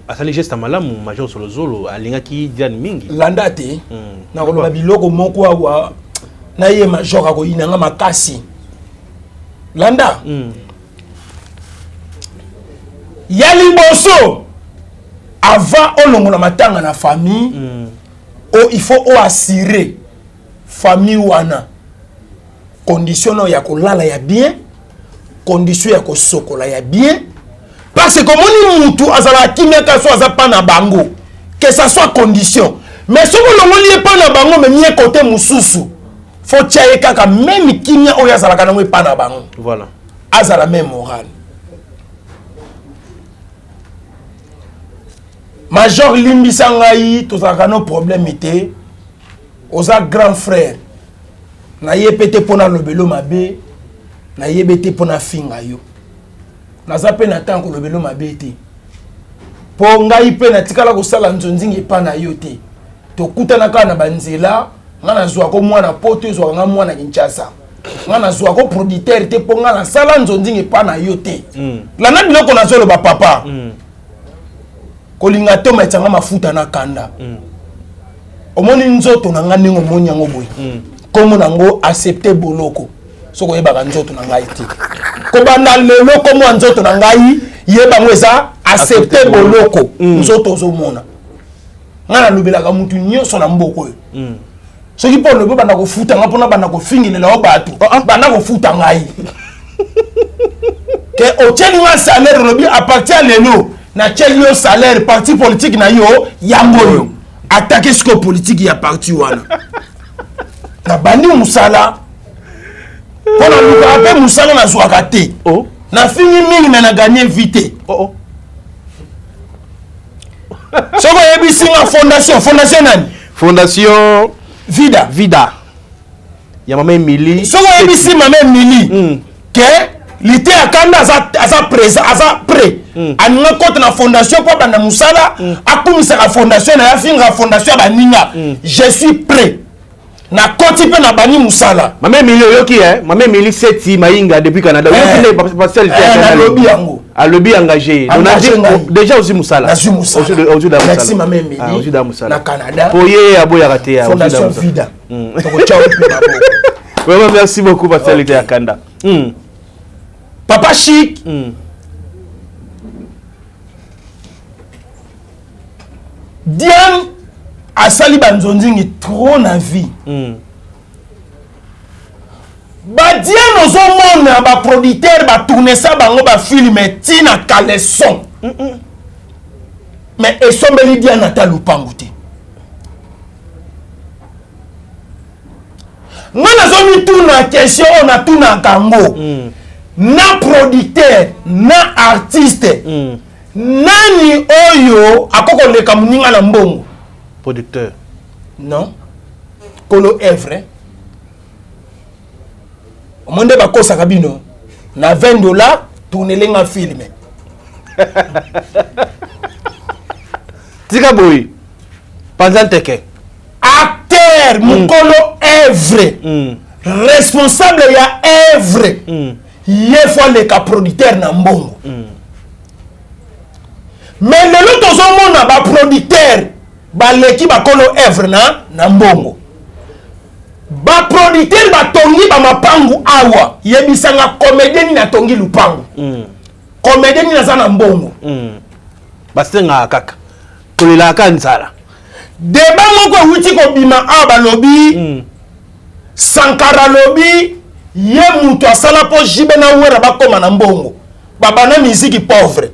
Asali geste malamu major Solozolo alingaki Diane mingi. Landa te na koloba biloko moko wa na ye major ko inanga makasi. Landa yali boso avant olongola matanga na famille il faut assurer famille wana condition ya kolala ya bien, condition ya kosokola ya bien, parce que moni mutu azala kimia kaso azapa na bango que ça soit condition mais si vous l'ongoli pas na bango mais mie côté mususu faut tirer kaka même kimia oya azala kana mwe pa na bango. Voilà. Azala même moral. Major Limbisa ngai tozaka no problème ité oza grand frère na yepete pona lobelo mabe na yebete pona finga yo naza pe na tanko lobelo mabe te po ngai pe na tikala ko sala nzonzingi pa na yo te to kutana kana na banzela ngana zwa ko mwana poto zwa nga mwana Kinshasa ngana zwa ko producteur te po ngana sala nzonzingi pa na yo te la na biloko na zolo ba papa kolinga to matanga mafuta na kanda omoni nzoto na nga ningo moni yango boy komo nango accepter boloko soko yeba nzoto na ngai te ko banda lelo komo nzoto na ngai yeba ngweza accepter boloko nzoto zo mona ngana lubela ka mutu nyonso na mboko soki po lobo banda ko futa nga pona banda ko fingilela o batu banda ko futa ngai ke oteli nga salaire lobi à partir lelo na tcheli yo salaire parti politique na yo yango yo attaquer ce que politique ya parti wana na bandi musala pona luka pe musala na zwaka te na fini mingi na gagner vite soko yebisi nga fondation nani Fondation Vida ya mama Emily soko yebisi mama Emily que l'ité akanda aza présent aza prêt aninga kote na fondation po banda musala akumisa ka fondation na ya finga fondation baninga je suis prêt na koti pe na bani musala mama Emily yoki mama Emily seti mainga depuis Canada yoki ne pastel na lobby yango a lobby engagé on a déjà aussi musala aussi da merci mama Emily aussi da musala na Canada poye aboya raté fondation Vida toko ciao pe babo vraiment merci beaucoup pastel ya Kanda Papa Chic Diane asali banzonzingi trop na vie. Ba Diane ozomona ba producteur ba tourner ça bango ba film tina caleçon. Mais esombeli Diane ata lupangu te. Ngana zomi tuna question on a tuna kango. Na producteur, na artiste. Nani oyo akoko leka muninga na mbongo? Producteur. Non. Kolo Evre. Monde ba kosa kabino na $20 tourner lenga film. Tika boy. Panzanteke. Acteur Mukolo Evre. Responsable ya Evre. Yefwa leka producteur na mbongo. Mais le lot ozomona ba producteur ba leki ba kolo Evre na mbongo. Ba producteur ba tongi ba mapangu awa yebisanga comédien na tongi lupangu. Comédien na za na mbongo. Basenga kaka. Kolela kanzala. Deba moko wuti ko bima aba lobi. Sankara lobi ye mutu asala po jibe na wera ba koma na mbongo. Baba na musique pauvre.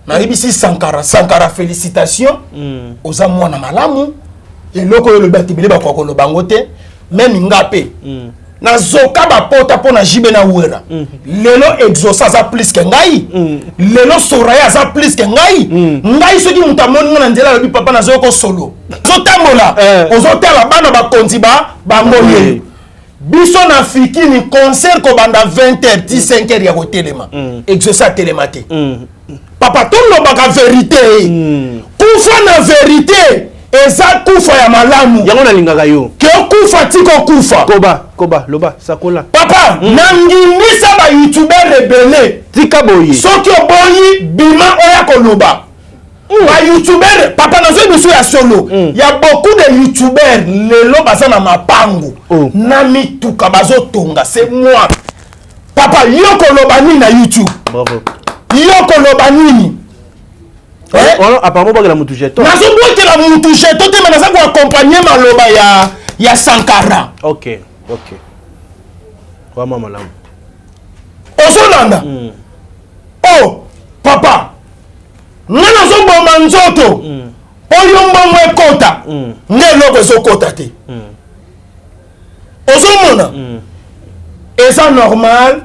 Na ribisi Sankara félicitations. Oza mwana malamu. Eloko yo lobi atibele ba kokolo bango te. Même ngape. Na zoka ba pota po na jibe na wera. Lelo exosa za plus ke ngai. Lelo soraya za plus ke ngai. Ngai soki mutamoni na nzela lobi papa na zoko solo. Zotambola. Ozotala bana ba konzi ba ngoye. Biso na fiki ni concert ko banda 20h 15h ya hotelema. Exosa telemate. Papa tono baka vérité. Kufa na vérité. Eza kufa ya malamu. Yango na lingaka yo. Ke kufa tiko kufa. Koba, loba, sakola. Papa, nangimisa ba YouTuber rebelle. Tika boyi. Soki oboyi bima oya koloba. Ba YouTuber, papa nazo biso ya solo. Ya beaucoup de YouTubers lelo baza na mapangu. Na mituka bazo tonga, c'est moi. Papa, yo koloba nini na YouTube? Bravo. Yo koloba nini? Apparemment ba la mutu jeton. Nazo bote la mutu jeton te manaza ko accompagner maloba ya Sankara. OK. Wa mama lamu. Osonanda. Oh, papa. Nana zo bomba nzoto. Oyo mbongo ekota. Ngelo zo kota te. Osomona. Eza normal.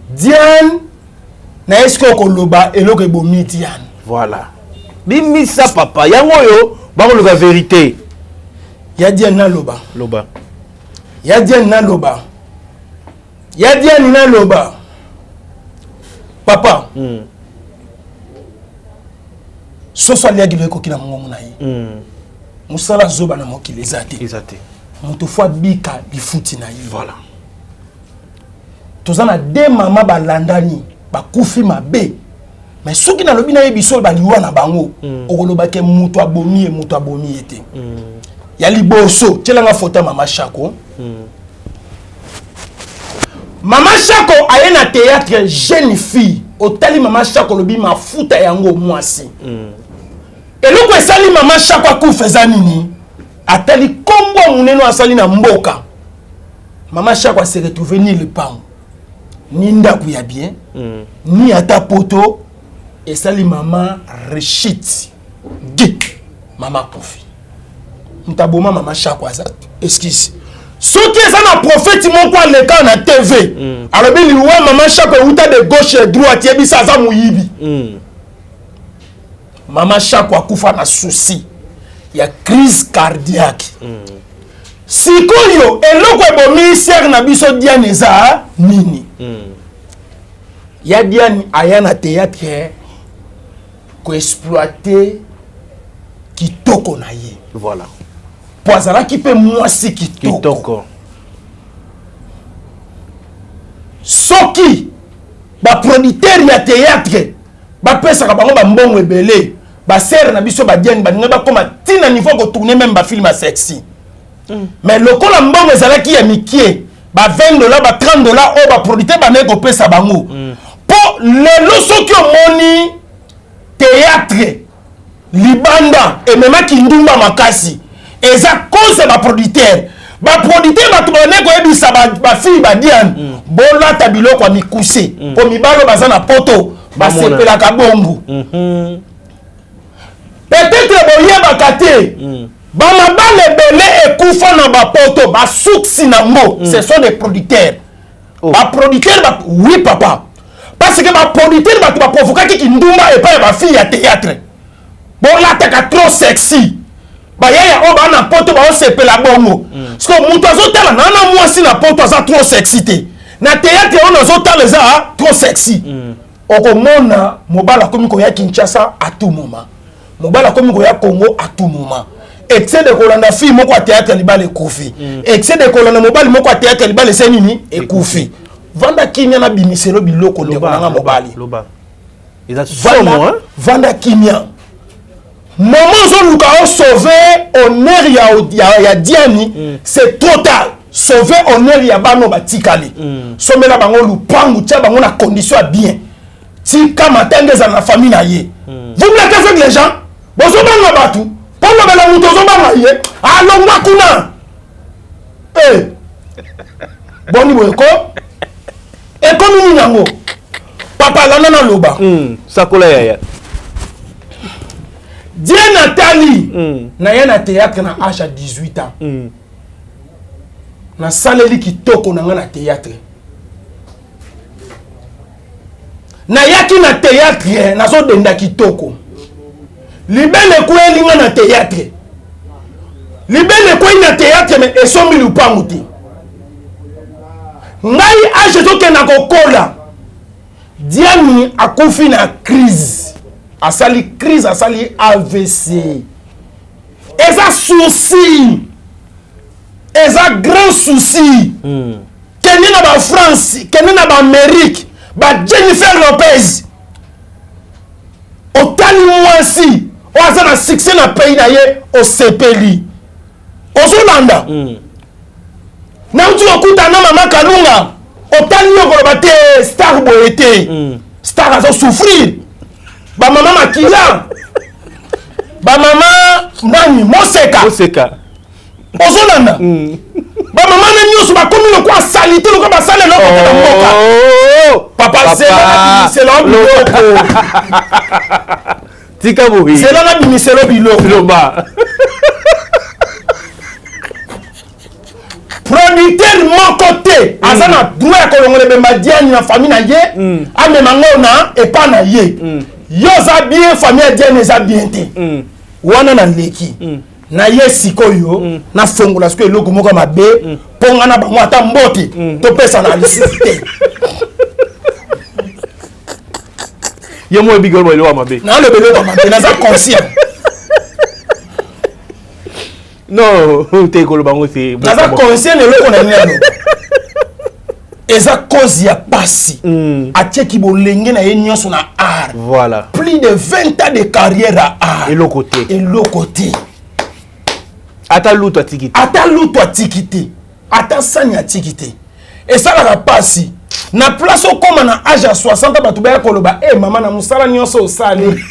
Diane na esko koloba eloko ebomi Diane. Voilà. Bimisa papa, yango yo, ba ko la vérité. Ya Diane na loba. Loba. Ya Diane na loba. Ya Diane na loba. Papa. Soso aliagi leko kila mongo na yi. Musala zoba na mokili ezate. Ezate. Moto fwa bika bifuti na yi. Voilà. Tozana de mama balandani bakufi mabe. Mais soki na lobi na yebiso baliwa na bango okoloba ke mutu abomi ete. Ya liboso tjelanga photo mama Shako. Mama Shako aye na théâtre jeune fille. Otali mama Shako lobi mafuta yango mwasi. Eloko esali mama Shako akufeza nini? Atali kombo muneno asali na mboka. Mama Shako se retrouver ni le pango. Ni ndaku ya bien. Ni ata poto. Esali mama Rechit. Gi. Mama Kofi. Mtaboma mama Shako aza. Excuse. Soki eza na prophète moko aleka na TV. Alobi liwa mama Shako uta de gauche et droite yebisa aza muyibi. Mama Shako akufa na souci. Ya crise cardiaque. Sikoyo eloko ebomi ser na biso Diane eza nini? Ya Diane aya na théâtre ko exploiter kitoko na ye. Voilà. Poazala ki pe mwasi kitoko. Soki ba producteur ya théâtre ba pesa ka bango ba mbongo ebele ba ser na biso ba Diane ba ninga ba koma tina niveau ko tourner même ba film sexy. Mais lokola mbongo ezala ki ya mikie ba $20 ba $30 o ba producteur ba neko pesa bango. Po lelo soki omoni théâtre libanda emema kindumba makasi eza cause ba producteur bato baneko ebisa bafille badiane bolata biloko ya mikuse po mibalo baza na poto basepelaka bongo peut-être boyebaka te bamabale ebele ekufa na bapoto basuksi nango ce sont des producteurs baproducteur oui papa parce que baproducteur bato baprovokaki kindumba epai ya bafille ya théâtre bolataka trop sexy bayaya oyo baa na poto baosepela bongo parce que moto azotala nana mwasi na poto aza trop sexy te na théâtre oyo nazotala eza trop sexy okomona mobali akomi koya Kinshasa à tout moment mobali akomi koya Congo à tout moment excès de kolanda fille moko ya théâtre libala ekufi excès de kolanda mobali moko ya théâtre libala ese nini ekufi vanda kimia na bimiselo biloko ndeko nanga mobali vanda kimia moment ozoluka osauve honneur ya diani c'est trop tard sauve honneur ya bano batikali somela bango lupangu tia bango na condition ya bien tika matenge eza na famille na ye vous me laissez avec les gens bozobanga batu pongo bela muto ozobanga ye alongwa kuna boni boyeko ekomi nini yango papa lana na loba sakola yaya Dieu Nathalie na ye na théâtre na âge à 18 ans na saleli kitoko na nga na théâtre na yaki na théâtre na so denda kitoko libele kweli nga na théâtre libele kweli na théâtre mais esombi lupangu te ngai âge toke na kokola diani akufi na crise asali crise asali AVC eza souci eza grand souci kende na ba France kende na ba Amérique ba Jennifer Lopez otali mwasi oaza na succès na pays na ye osepeli ozolanda na uti okuta na mama Kalunga otali yokoloba te star boye te star azo souffrir ba mama Makila ba mama nani Moseka ozolanda ba mama na nyonso bakomi lokwa salite lokwa basale loko na mboka papa c'est la biloko tika bohi c'est la bimiselo biloko ba producteur moko te aza na droit ya kolongola bemba diani na famille na ye amema ngo na epa na ye yo za bien famille ya diani eza bien te wana na leki na ye sikoyo na fongola siko eloko moko mabe ponga na bango ata mbote topesa na alisisi te ye mo bigol boy lo mabe na le belo mabe na za conscient non te ko lo bango c'est na za conscient eloko na nyano eza cause ya pasi atieki bolenge na ye nyonso na art voilà plus de 20 ans de carrière à art et le côté ata luto atikite ata sani atikite esalaka pasi na place okoma na âge à 60 bato baya koloba mama na musala nyonso osali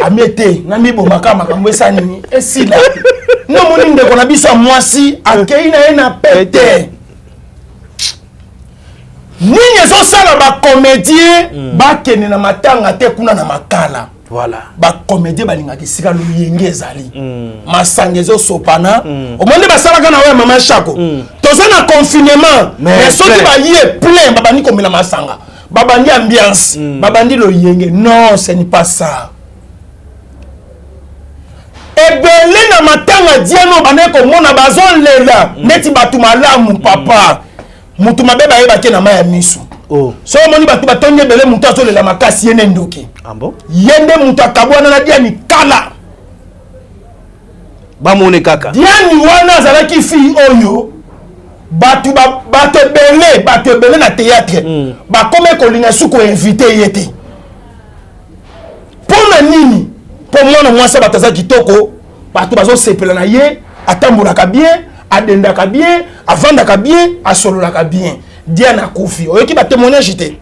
amete na mibomaka makambo esani esila no moni ndeko na biso mwasi akei na ye na pete nini ezosala bacomédien bakende na matanga te kuna na makala voilà bacomédien balingaka esika loyenge ezali masanga ezosopana omoni basalaka na oyo mama Shako toza na confinement mais soki baye plein babandi komela masanga babandi ambiance babandi loyenge non ce n'est pas ça ebele na matanga diano bane komona bazolela neti batu malamu papa mutu mabe bayebake na maya miso so moni batu batonye ebele mutu azolela makasi yene ndoki yende mutu akabwana na diani kala bamone kaka diani wana azalaki fille oyo batu ebele na théâtre bakome kolinga suko invité yete pona nini po mwana mwasi bato aza kitoko bato bazosepela na ye atambolaka bien adendaka bien avandaka bien asololaka bien diana akufi oyoki batémoignage te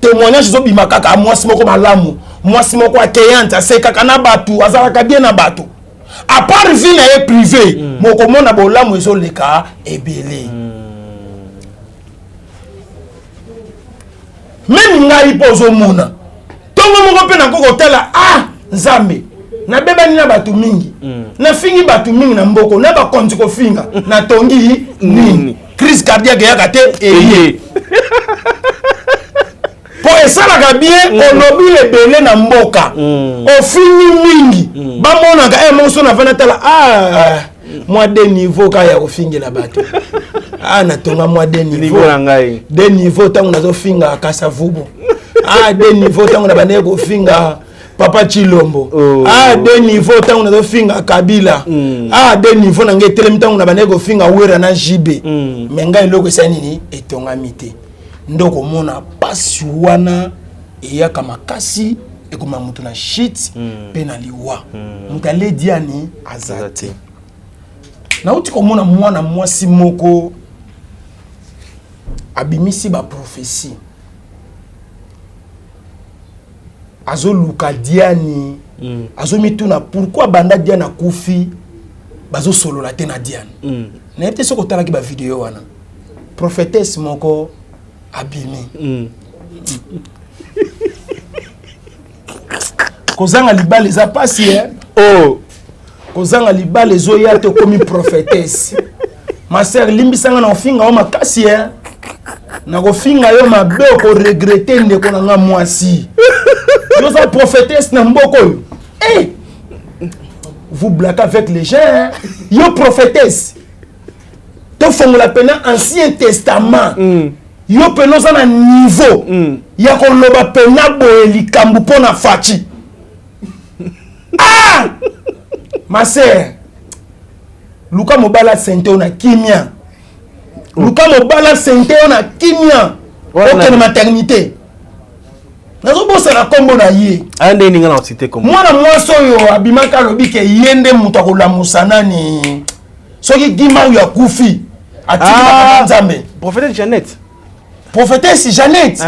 témoignage zo bima kaka mwasi moko malamu mwasi moko akeyante asekaka na batu azalaka bien na batu à part vie na ye privé moko mona bolamu ezoleka ebele même ngai pozo mona tongo moko pe na koko tela nzambe na bebani na batu mingi na fingi batu mingi na mboko na ba konti ko finga na tongi nini crise cardiaque ya te eye po esalaka bien olobi lebele na mboka ofingi mingi bamonaka moso na vana tala moi de niveau ka ya kofingela bato na tonga moi de niveau tango nazo finga kasa vubu de niveau tango na bane ko finga Papa Chilombo de niveau tango nazo finga Kabila de niveau na ngetelem tango na bane ko finga wera na jibe menga eloko sanini etonga mite ndoko mona pasi wana eyaka makasi ekoma mutu na shit pe na liwa mutu alediani azate na uti komona mwana mwasi moko abimisi ba prophétie azoluka Diani azomituna pourquoi banda Diana kufi bazo solo la te na Diane na yete soko talaki ba video wana prophétesse moko abimi kozanga libale za pasi kozanga libale zo ya te komi prophétesse ma sœur limbisanga na ofinga o makasi na kofinga yo mabe ko regretter ndeko na nga mwasi yo za prophétesse na mboko yo vous blaguez avec les gens yo prophétesse to fongola pena ancien testament yo pena za na niveau ya koloba pena boye likambu pona fachi ma sœur luka mobala sente ona kimia luka mobala sente ona kimia okene maternité nazo bosa na kombo na ye ande ninga na cité comme mwana mwaso yo abimaka lobike yende mutu akolamusa nani soki gima ya kufi atika nzambe prophétesse Jeannette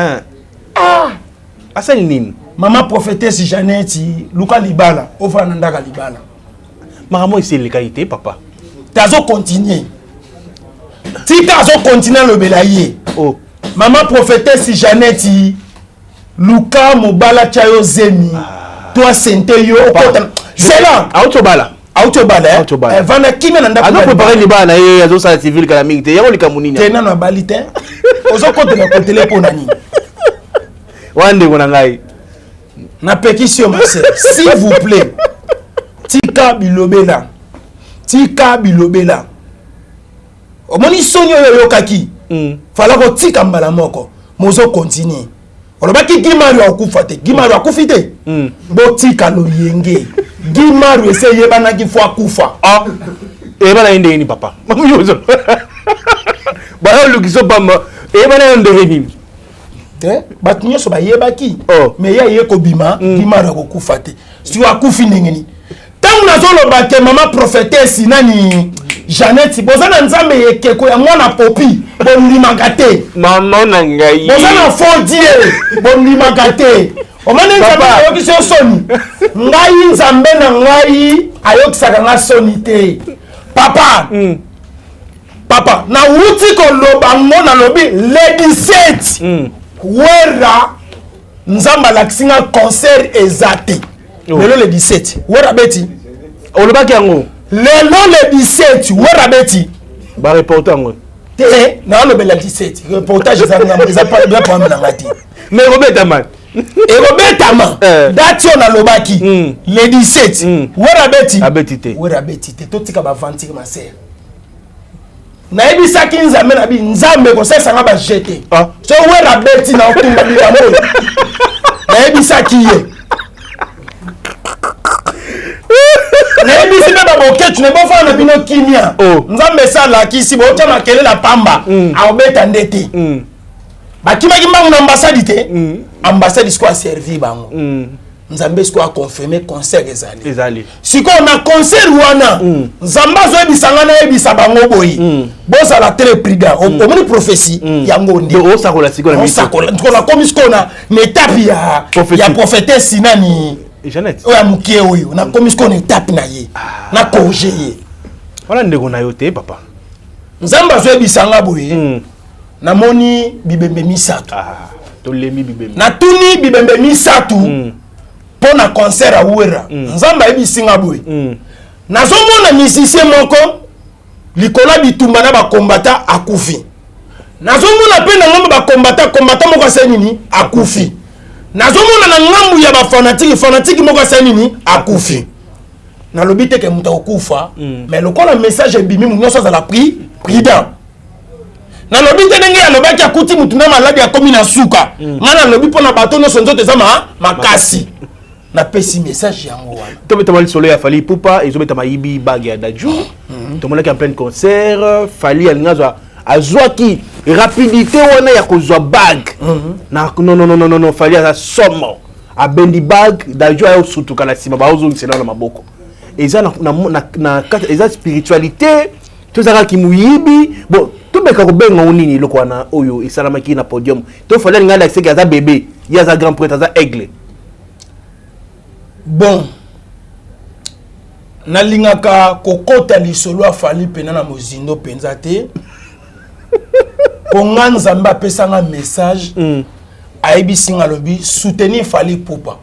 asali nini mama prophétesse Jeannette luka libala ofana ndaka libala maramo iseli qualité papa tazo continuer tika azo continuer le belaye mama prophétesse Jeannette luka mobala chayo zemi toi sente yo kota zela autobala vana kimena na ndako préparer libala ye azo sa civil kala mingte yango likamunini tena na balite ozo kotela kotele pona nini wande kona ngai na pétition ma sœur s'il vous plaît tika bilobela omoni sonyo yo kaki fala ko tika mbala moko mozo continuer olobaki gimaru akufa te gimaru akufi te botika loyenge gimaru ese yebana ki fo akufa ebana inde ni papa mamuyozo ba lukiso bamba ebana inde ni batu nyonso bayebaki mais ya ye kobima gimaru akufa te si akufi ndengeni tangu nazoloba ke mama prophétesse nani Jeannette bozana nzambe yekeko ya mwana popi bondimaka te mama na ngai bozana fondie bondimaka te omane nzambe ayokisi yo soni ngai nzambe na ngai ayokisaka nga soni te papa papa na wuti koloba ngo nalobi le 17 wera nzambe alakisi nga concert eza te lelo le 17 wera beti olobaki yango lelo le 17 wera beti ba reporter yango te na lobela 17 reportage eza pas bien problème na ngati mais robeta man erobetama dati on alobaki le 17 wera beti abeti te totika ba vantire ma sœur na ebisaki nzambe na bi nzambe ko sesa nga ba jeter so wera beti na otumba bilambo na ebisaki ye na ebisi na baboke tu ne bo fa na bino kimia nzambe sala kisi bo tia makele la pamba aobeta ndete bakimaki mbangu na ambassade te ambassade sko a servi bango nzambe siko a confirmer concert ezali siko na concert wana nzamba zo ebisanga na ebisa bango boyi boza la télé prida omoni prophétie yango ndi o sakola siko na sakola ndikola komi siko na étape ya prophétesse sinani Jeannette oya mukie oyo na komi siko na étape na ye na congé ye wala ndeko na yo te papa nzamba zo ebisanga boyi namoni bibembe misato tolemi bibembe na tuni bibembe misato pour na concert à Ouera nzamba ebisinga boy nazomona musicien moko likola bitumba na ba combattant akufi nazomona pe na ngamba ba combattant moko asenini akufi nazomona na ngambu ya ba fanatique moko asenini akufi na lobite ke muta okufa mais lokola message ebimi munyoso za la prudent na lobite ndenge ya lobaki akuti mutu na maladi ya komi na suka ngana lobi pona bato no sonzo tezama makasi na pesi message yango wana to betama lisolo ya Fally Ipupa ezo betama yibi bag ya Dadju to monaki en plein concert Fally alingazo azwaki rapidité wana ya kozwa bag na non Fally a somo a bendi bag Dadju ayo sutuka na sima ba ozo ngisela na maboko eza na eza spiritualité to zaka ki muyibi bon to beka ko benga onini loko wana oyo isalama ki na podium to Fally ngala accès ya za bébé ya za grand prêtre za aigle. Bon, nalingaka kokota lisolo a Fally pena na mozindo penza te. Ponga nzamba pesa nga message aibi singa lobi soutenir Fally Ipupa.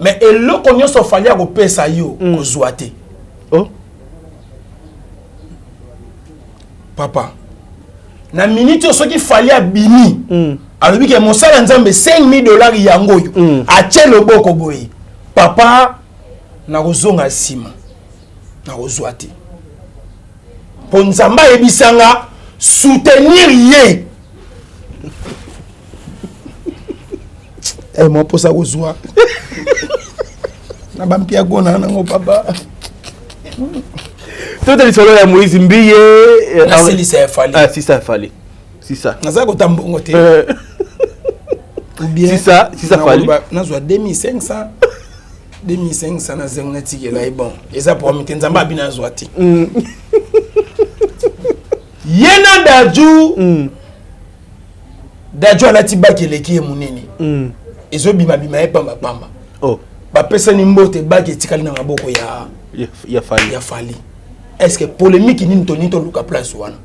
Mais eloko nyonso Fally ko pesa yo kozwa te. Oh. Papa. Na minute soki Fally abini. Alobi ke mosala nzambe $5,000 yango yo. Ache loboko boye. Papa na kozonga sima na kozwa te po nzamba ebisanga soutenir ye mo posa kozwa na bampia gona nango papa tout est solo ya Moïse Mbiye na selisa ya Fally si ça Fally si ça naza ko tambongo te ou bien si ça Fally nazwa 2500 na zengo netike la bon eza pour mite nzamba bina zwati yena Dadju alati bakeleki munene ezo bima e pamba oh ba pesa ni mbote baki etikali na maboko ya Fally est-ce que polémique ni to luka place wana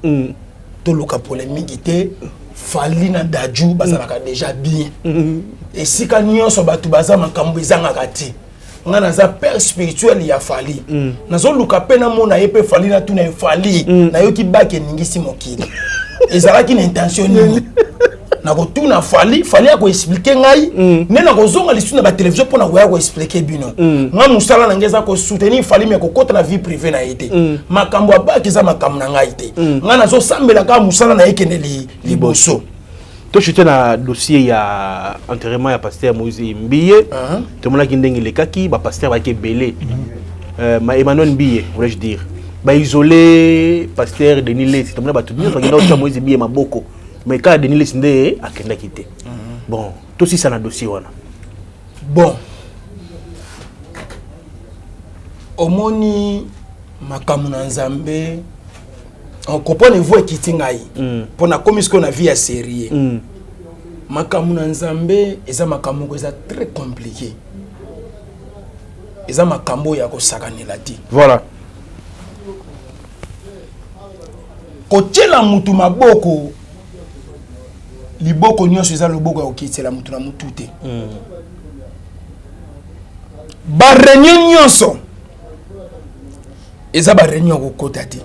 to luka polémique te Fally na Dadju bazalaka déjà bien et sika nyonso batu bazama makambo ezanga kati ngana za père spirituel ya Fally nazo luka pena mona yepe Fally na tuna Fally na yoki bake ningisi mokili ezalaki na intention nini na ko tuna Fally ako expliquer ngai nena ko zonga lisuna ba télévision pona ko expliquer bino nga musala na ngeza ko soutenir Fally mais ko kota na vie privée na yete makambo abaki za makambo na ngai te ngana zo sambela ka musala na yekende liboso. To chute na dossier ya enterrement ya pasteur Moïse Mbiye to mona ki ndenge lekaki ba pasteur ba ke belé ma Emmanuel Mbiye voulais-je dire ba isolé pasteur Denis Les to mona ba tout nyonso ngenda o Moïse Mbiye maboko mais ka Denis Les ndé akenda kité bon to si ça na dossier wana bon omoni makamu na nzambe on comprend vous qui ngai pour na comme ce qu'on a vu à série makamu na nzambe eza makamu ko eza très compliqué eza makambo ya ko sakanela ti voilà ko tela mutu maboko liboko nyonso eza loboko ya okitela mutu na mutu te ba réunion nyonso eza ba réunion ko kota ti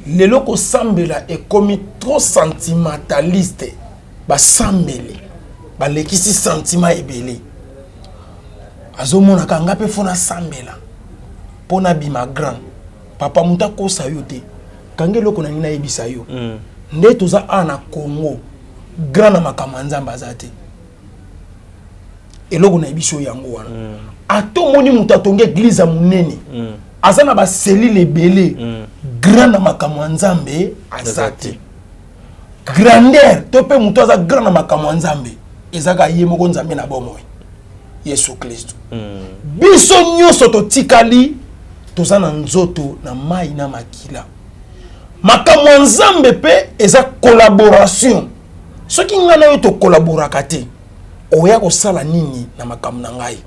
lelo ko sambela e komi trop sentimentaliste ba sambele ba lekisi sentiment ebele azomona kanga pe fona sambela pona bima grand papa muta ko sayo te kange loko na nina ebisa yo nde toza ana Congo grand na makamanzamba zate eloko na ebiso yango wana ato moni muta tonge église munene azana ba selile belé grand na makamwa nzambe azate grandeur to pe muto aza grand na makamwa nzambe ezaka ye moko nzambe na bomoi Yesu Kristo biso nyonso totikali toza na nzoto na mai na makila makambo nzambe pe eza collaboration soki ngana yo to collaboraka te oya kosala nini na makambo na ngai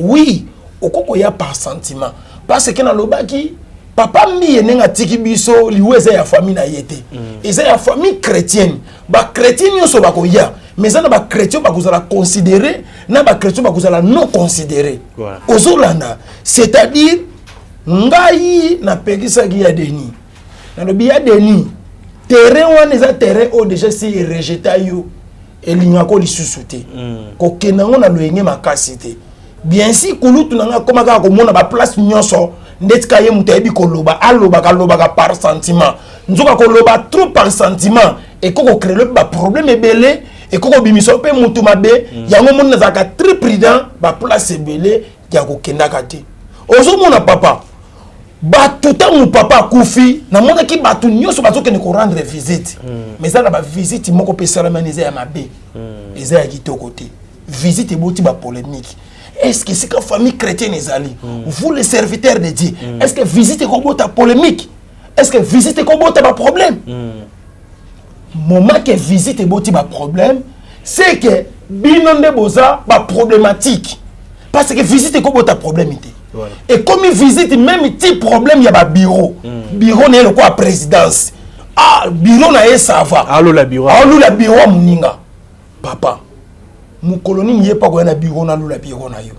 oui okoko ya par sentiment parce que na lobaki papa mbiye nenga tiki biso liweza ya famille na yete eza ya famille chrétienne ba chrétien nyonso bakoya mais ça na ba chrétien bakozala considérer na ba chrétien bakozala non considérer ozolanda c'est-à-dire ngai na pekisaki ya deni na lobi ya deni terrain wana eza terrain o déjà si rejeta yo elinga ko lisusu te ko kenango na loyenge makasi te bien si kulutu nanga komaka ko mona ba place nyonso ndetika ye mutebi ko loba aloba ka par sentiment nzoka ko loba trop par sentiment et ko créer ba problème ebele et ko bimiso pe mutu mabe yango mona zaka très prudent ba place ebele ya ko kendaka te ozo mona papa batu tangu papa kufi na mona ki batu nyonso bazoke ne ko rendre visite mais ça na ba visite moko pe salama neza ya mabe eza ya kitoko te visite boti ba polémique. Est-ce que c'est que famille chrétienne ezali vous les serviteurs de Dieu est-ce que visite comme ta polémique est-ce que visite comme ta problème moment que visite boti ba problème c'est que binonde boza ba problématique parce que visite comme ta problème et comme visite même petit problème il y a ba bureau bureau n'est le quoi présidence bureau na ça va allo la bureau muninga papa mon colonie n'y est pas quoi na bureau na lula bureau na yo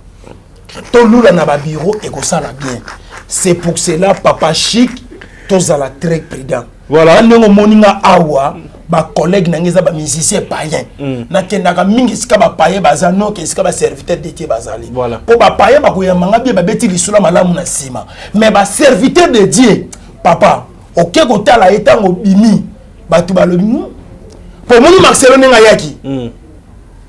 to lula na ba bureau et ko sala bien c'est pour cela papa chic to la très prudent voilà ndongo moninga awa ba collègue na ngeza ba musicien païen na kendaka mingi sika ba païen baza no ke sika ba serviteur de Dieu bazali voilà po ba païen ba ko yamanga bien ba beti lisula malamu na sima mais ba serviteur de Dieu papa OK ko tala etango bimi ba tu ba le po moni Marcelo nga yaki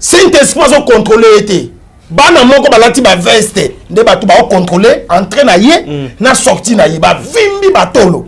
Saint-Esprit a contrôlé été. Bana moko balati ba veste nde batu ba contrôler entrée na ye na sortie na ye ba vimbi batolo.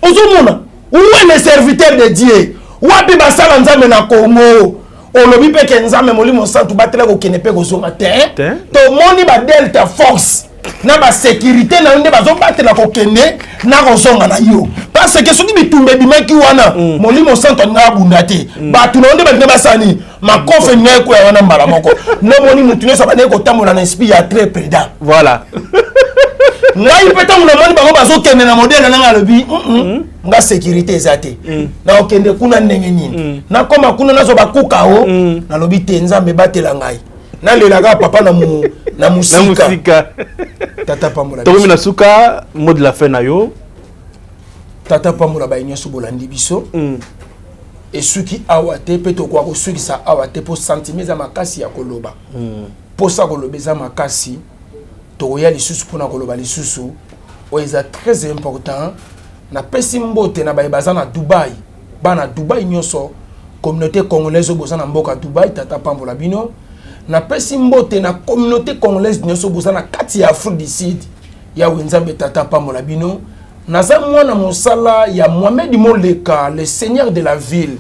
Ozomona où est le serviteur de Dieu? Wapi ba sala nzambe na Congo? Olobi pe ke nzambe molimo santu batela ko kenepe ko zonga te. To moni ba Delta Force na ba sécurité na nde bazo batela ko kene na ko zonga na yo. Parce que soki bitumbe bimaki wana molimo santu na bundate. Batu na nde ba basani ma confe ngai ko wana mbala moko no boni mutu nyonso bane ko tamola na esprit ya très prudent voilà ngai peta mona moni bango bazokende na modèle na ngalobi nga sécurité ezate na okende kuna ndenge nini na koma kuna nazo bakuka o na lobi te nzambe batela ngai na lelaka papa na musika tata pamola tomi na suka mot de la fin na yo tata pamola ba nyoso bolandi biso et ceux qui awate peut quoi que ceux qui ça awate pour sentiments za makasi ya koloba pour ça koloba za makasi to ya lisusu pour na koloba lisusu o eza très important na pesi mbote na baza na Dubai bana Dubai nyonso communauté congolaise boza na mboka Dubai tata pambola bino na pesi mbote na communauté congolaise nyonso boza na kati ya Afrique du Sud ya wenzambe tata pambola bino naza mwana mosala ya Mohamed Moleka le seigneur de la ville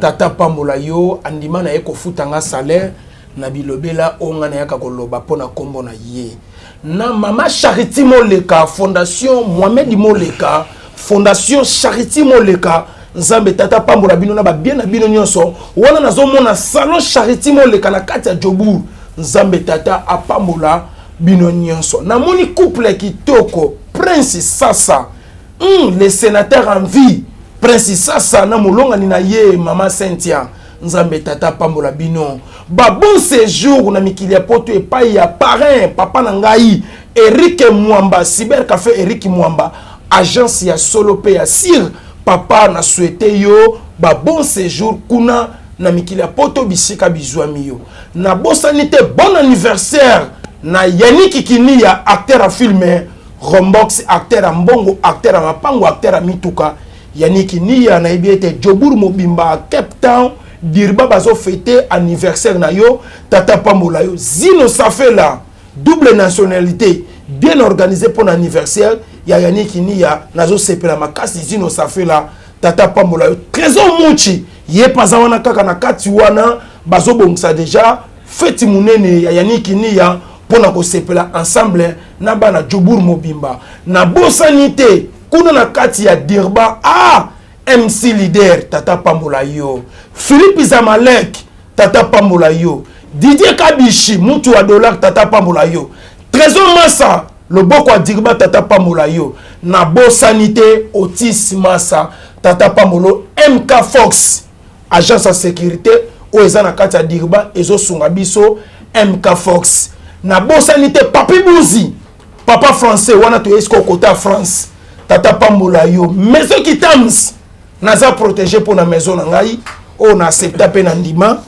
tata pambola yo andima na eko futanga salaire na bilobela onga na yaka koloba pona kombo na ye na mama Charity Moleka fondation Mohamed Moleka fondation Charity Moleka nzambe tata pambola bino na ba bien na bino nyonso wana nazo mona salon Charity Moleka na kati ya Jobu nzambe tata apambola bino nyonso na moni couple kitoko Prince Sasa le sénateur en vie Prince Sasa na molonga ni na ye mama Cynthia nzambe tata pambola bino ba bon séjour na mikili ya poto epai ya parrain papa na ngai Eric Mwamba cyber café Eric Mwamba agence ya solo pe ya sir papa na souhaité yo ba bon séjour kuna na mikili ya poto bisika bizwami yo na bosanité bon anniversaire na Yannick Kinia acteur à filmer Rombox acteur à mbongo acteur à mapango acteur à mituka Yannick Nia na ibiete Jobur Mobimba Cape Town dirba bazo fêter anniversaire na yo tata pambola yo zino ça fait là double nationalité bien organisé pour l'anniversaire ya Yannick Nia nazo sepela makasi zino ça fait là tata pambola yo trésor muchi ye pas wana kaka na kati wana bazo bongisa déjà fête munene ya Yannick Nia pour na ko sepela ensemble na bana Jobour Mobimba na bosanité kuna na kati ya Dirba MC Leader Tata Pambola yo Philippe Zamalek Tata Pambola yo Didier Kabishi mutu wa dollar Tata Pambola yo Trésor Massa le boko à Dirba Tata Pambola yo na bosanité Otis Massa Tata Pambolo MK Fox agence de sécurité o ezana kati ya Dirba ezo sunga biso MK Fox na bosanité Papi Bouzi papa français wana to esko côté à France Tata Pambola yo maison qui tams naza protégé pour na maison na ngai o na accepta pe na ndima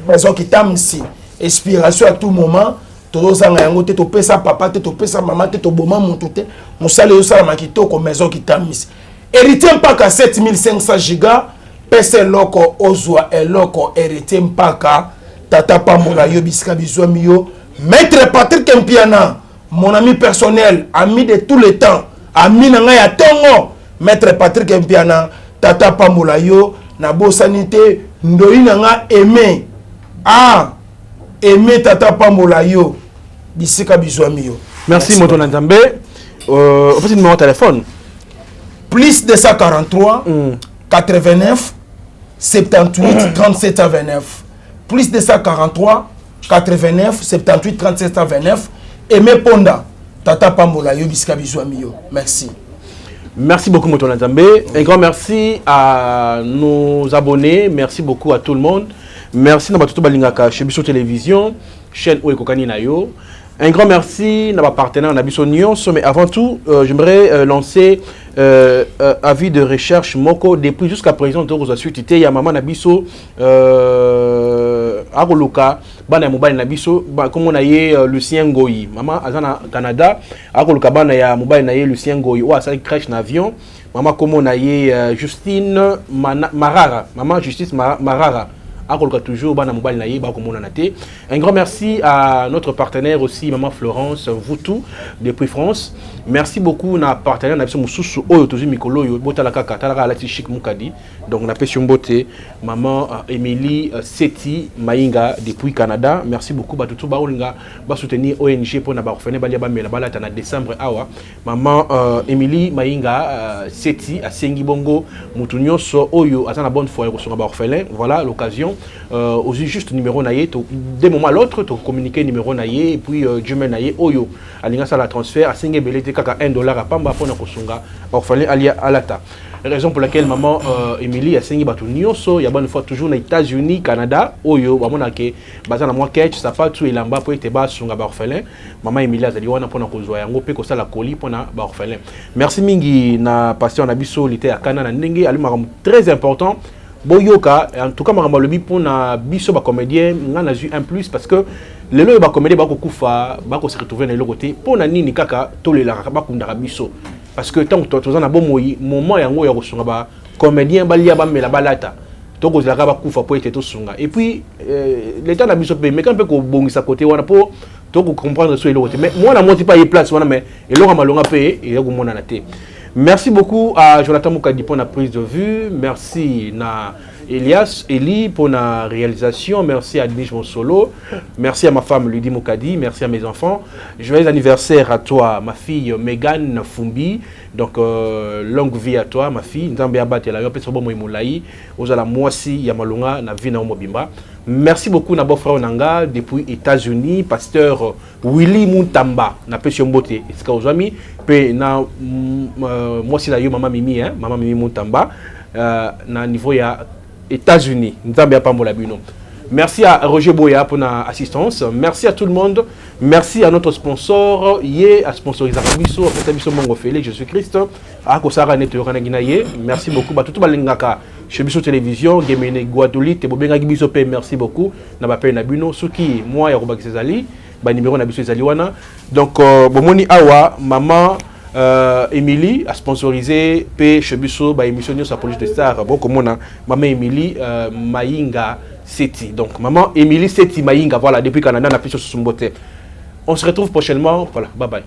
maison qui tams inspiration à tout moment tozanga yango te to pesa papa te to pesa maman te to boma monto te musale yo sala makitoko maison qui tams héritier mpaka 7500 giga pese loko ozwa eloko héritier mpaka Tata Pambola yo bisika bizwami yo Maître Patrick Mpiana, mon ami personnel, ami de tous les temps, ami nanga ya tongo, Maître Patrick Mpiana, Tata Pambola yo, na bo sanité, ndoi nanga aimé. Aimé Tata Pambola yo, bisika bizwami yo. Merci Moto Nzambe. Au fait, numéro de téléphone. Plus 243 89 78 37 29. Plus 243 89 78 37 29 Aimé Ponda Tata Pambola yo bisika bizwami yo. Merci. Merci beaucoup Moto Nzambe. Un grand merci à nos abonnés, merci beaucoup à tout le monde. Merci na batuto balingaka chez Biso Télévision, chaîne Oekokani na yo. Un grand merci à ma partenaire Nabiso Nyonso, mais avant tout, j'aimerais lancer avis de recherche Moko depuis jusqu'à présent de vous suite il y a maman Nabiso Agoluka bana mobile Nabiso comme on a Lucien Ngoyi maman azana Canada Agoluka bana ya mobile na Lucien Ngoyi ou ça crèche n'avion maman comme on a Justine Marara maman Justice Marara toujours un grand merci à notre partenaire aussi maman Florence vous tout depuis France. Merci beaucoup na partenaire na biso mususu oyo tozi mikolo yo botala kaka talaka la chic mukadi donc na pession beauté maman Émilie Seti Mainga depuis Canada. Merci beaucoup batutu ba olinga ba soutenir ONG pour na ba orphelin ba lia ba mela balata na décembre awa maman Émilie Mainga Seti asengi bongo mutu nyonso oyo azana bonne foi ko songa ba orphelin. Voilà l'occasion aussi juste numéro naie des moments à l'autre to communiquer numéro naie et puis Dieu naie oyo alinga ça la transfert à singe belete kaka $1 à pamba pour na kosunga orphelin alia alata. Raison pour laquelle maman Émilie a signé batu nyonso ya bonne fois toujours na États-Unis Canada oyo bamona ke bazana moi ketch ça pas tout elamba pour être ba sunga ba orphelin maman Émilie azali wana pour na kozwa yango pe ko sala colis pour na ba orphelin. Merci mingi na pasteur na biso lité à Canada ndenge ali maram très important. Boyoka, en tout cas, je suis pour na biso ba comédien, on a eu un plus parce que les lois ba comédien ba ko kufa, ba ko se retrouver dans le côté pour na nini kaka to le la ba kundara biso parce que tant que tu as un bon moment yango ya ko sunga ba comédien ba lia ba mela balata to ko zaka ba kufa po ete to sunga et puis l'état na biso pe mais quand peut ko bongisa côté wana po to ko comprendre sur le côté mais moi na monte pas y place wana mais et lo malonga pe et ko mona na te. Merci beaucoup à Jonathan Moukadi pour la prise de vue. Merci à Elias Eli pour la réalisation. Merci à Denis Monsolo. Merci à ma femme Lydie Moukadi. Merci à mes enfants. Joyeux anniversaire à toi, ma fille Megan Fumbi. Donc, longue vie à toi, ma fille. Merci beaucoup na frère Nanga depuis États-Unis, pasteur Willy Muntamba na Pession Beauté. Est-ce que vous avez pe na moi c'est la maman Mimi hein, maman Mimi Muntamba na niveau ya États-Unis. Nzambe pambola bino. Merci à Roger Boya pour l'assistance. Merci à tout le monde. Merci à notre sponsor, à sponsoriser Biso, à Biso Mongo Félix, Jésus-Christ. À Kosara Netorana Guinaye. Merci beaucoup. Tout Balengaka, chez Biso Télévision, Gemene Guadolite, Bobenga Biso P. Merci beaucoup. Nabape Nabuno, Suki, moi, Yarobak Cezali, numéro Nabiso Zaliwana. Donc, Bomoni Awa, maman. Émilie a sponsorisé P. Chebiso, émission sa police de star. Bon, comme on a maman Émilie Mainga Seti. Donc, maman Émilie Seti Mainga, voilà, depuis Canada, on a fait sur son beauté. On se retrouve prochainement. Voilà, bye bye.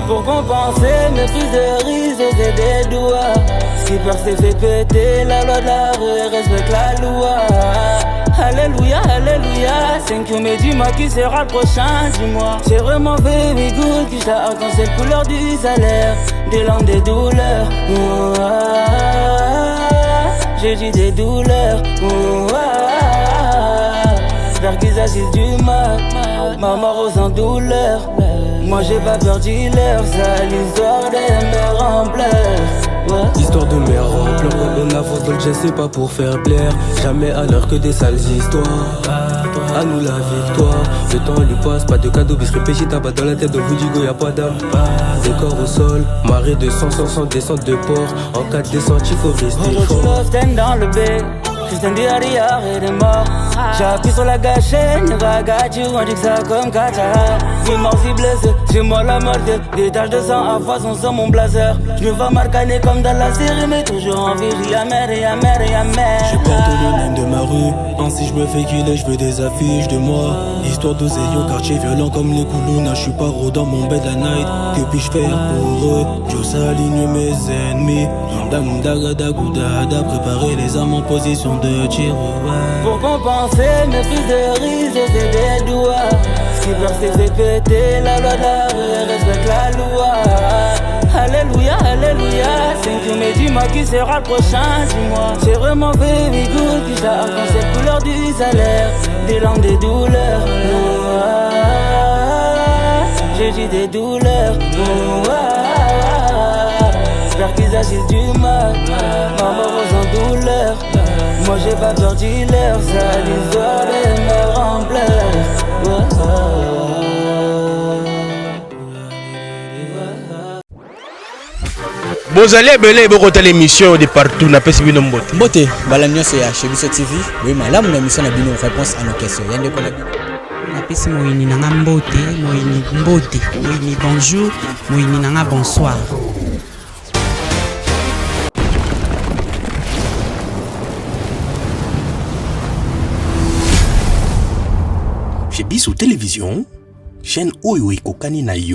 Pour compenser mes prises de risques et des doigts, Skipper s'est fait péter, la loi de la rue respecte la loi. Alléluia, alléluia. 5 mai, dis-moi qui sera le prochain, dis-moi. C'est vraiment baby good qui t'a quand c'est la couleur du salaire. Des langues, des douleurs. J'ai dit des douleurs. J'espère qu'ils agissent du mal. Maman rose en douleur. Moi j'ai pas peur dealer. Ça l'histoire des mères en pleurs. Histoire de mère en pleurs. On avance dans le jet, c'est pas pour faire plaire. Jamais à l'heure que des sales histoires. À nous la victoire. Le temps lui passe, pas de cadeau, bis réfléchi, tabac dans la tête de Ludigo, y'a pas d'âme. Des corps au sol, marée de sang, sans descente de port. En cas de descente, il faut rester fort. Aujourd'hui, dans le B. Christian Diarra est mort. J'ai appuyé sur la gâchette, Neva got you, on dit que ça comme Qatar. Oui, mort si blessé, c'est moi la mort. Des taches de sang à façon sans mon blazer. Je me vois marcaner comme dans la série, mais toujours en vie. Yammer. Je porte le nom de ma rue. Ainsi je me fais killer, je veux des affiches de moi. Histoire d'Oseyo, quartier violent comme les Koulouna. Je suis paro dans mon bed à night. Que puis-je faire pour eux? J'ose aligner mes ennemis. Préparer les armes en position de tir. Pour compenser mes prises de risque, je fais des doigts. Ce qui peur c'est fait péter la loi de la rue, respecte la loi. Alléluia, alléluia. 5 mai, dis-moi qui sera le prochain, dis-moi. C'est vraiment baby good qui t'a quand c'est la couleur du salaire. Des langues, des douleurs. J'ai dit des douleurs. J'espère qu'ils agissent du mal. Maman rose en douleur. Moi j'ai pas peur dealer. Ça l'histoire des mères en pleurs. Bozali ebele bokota l'émission de partout na pesi bino mbote. Mbote bala nyonso ya Chebiso TV. Oui malamu na émission na bino réponse à nos questions. Yande ko na napesi moyini nanga mbote, moyini mbote, moyini bonjour, moyini nanga bonsoir. Chez Bissou Télévision, chaîne Oyo Kokani na yo.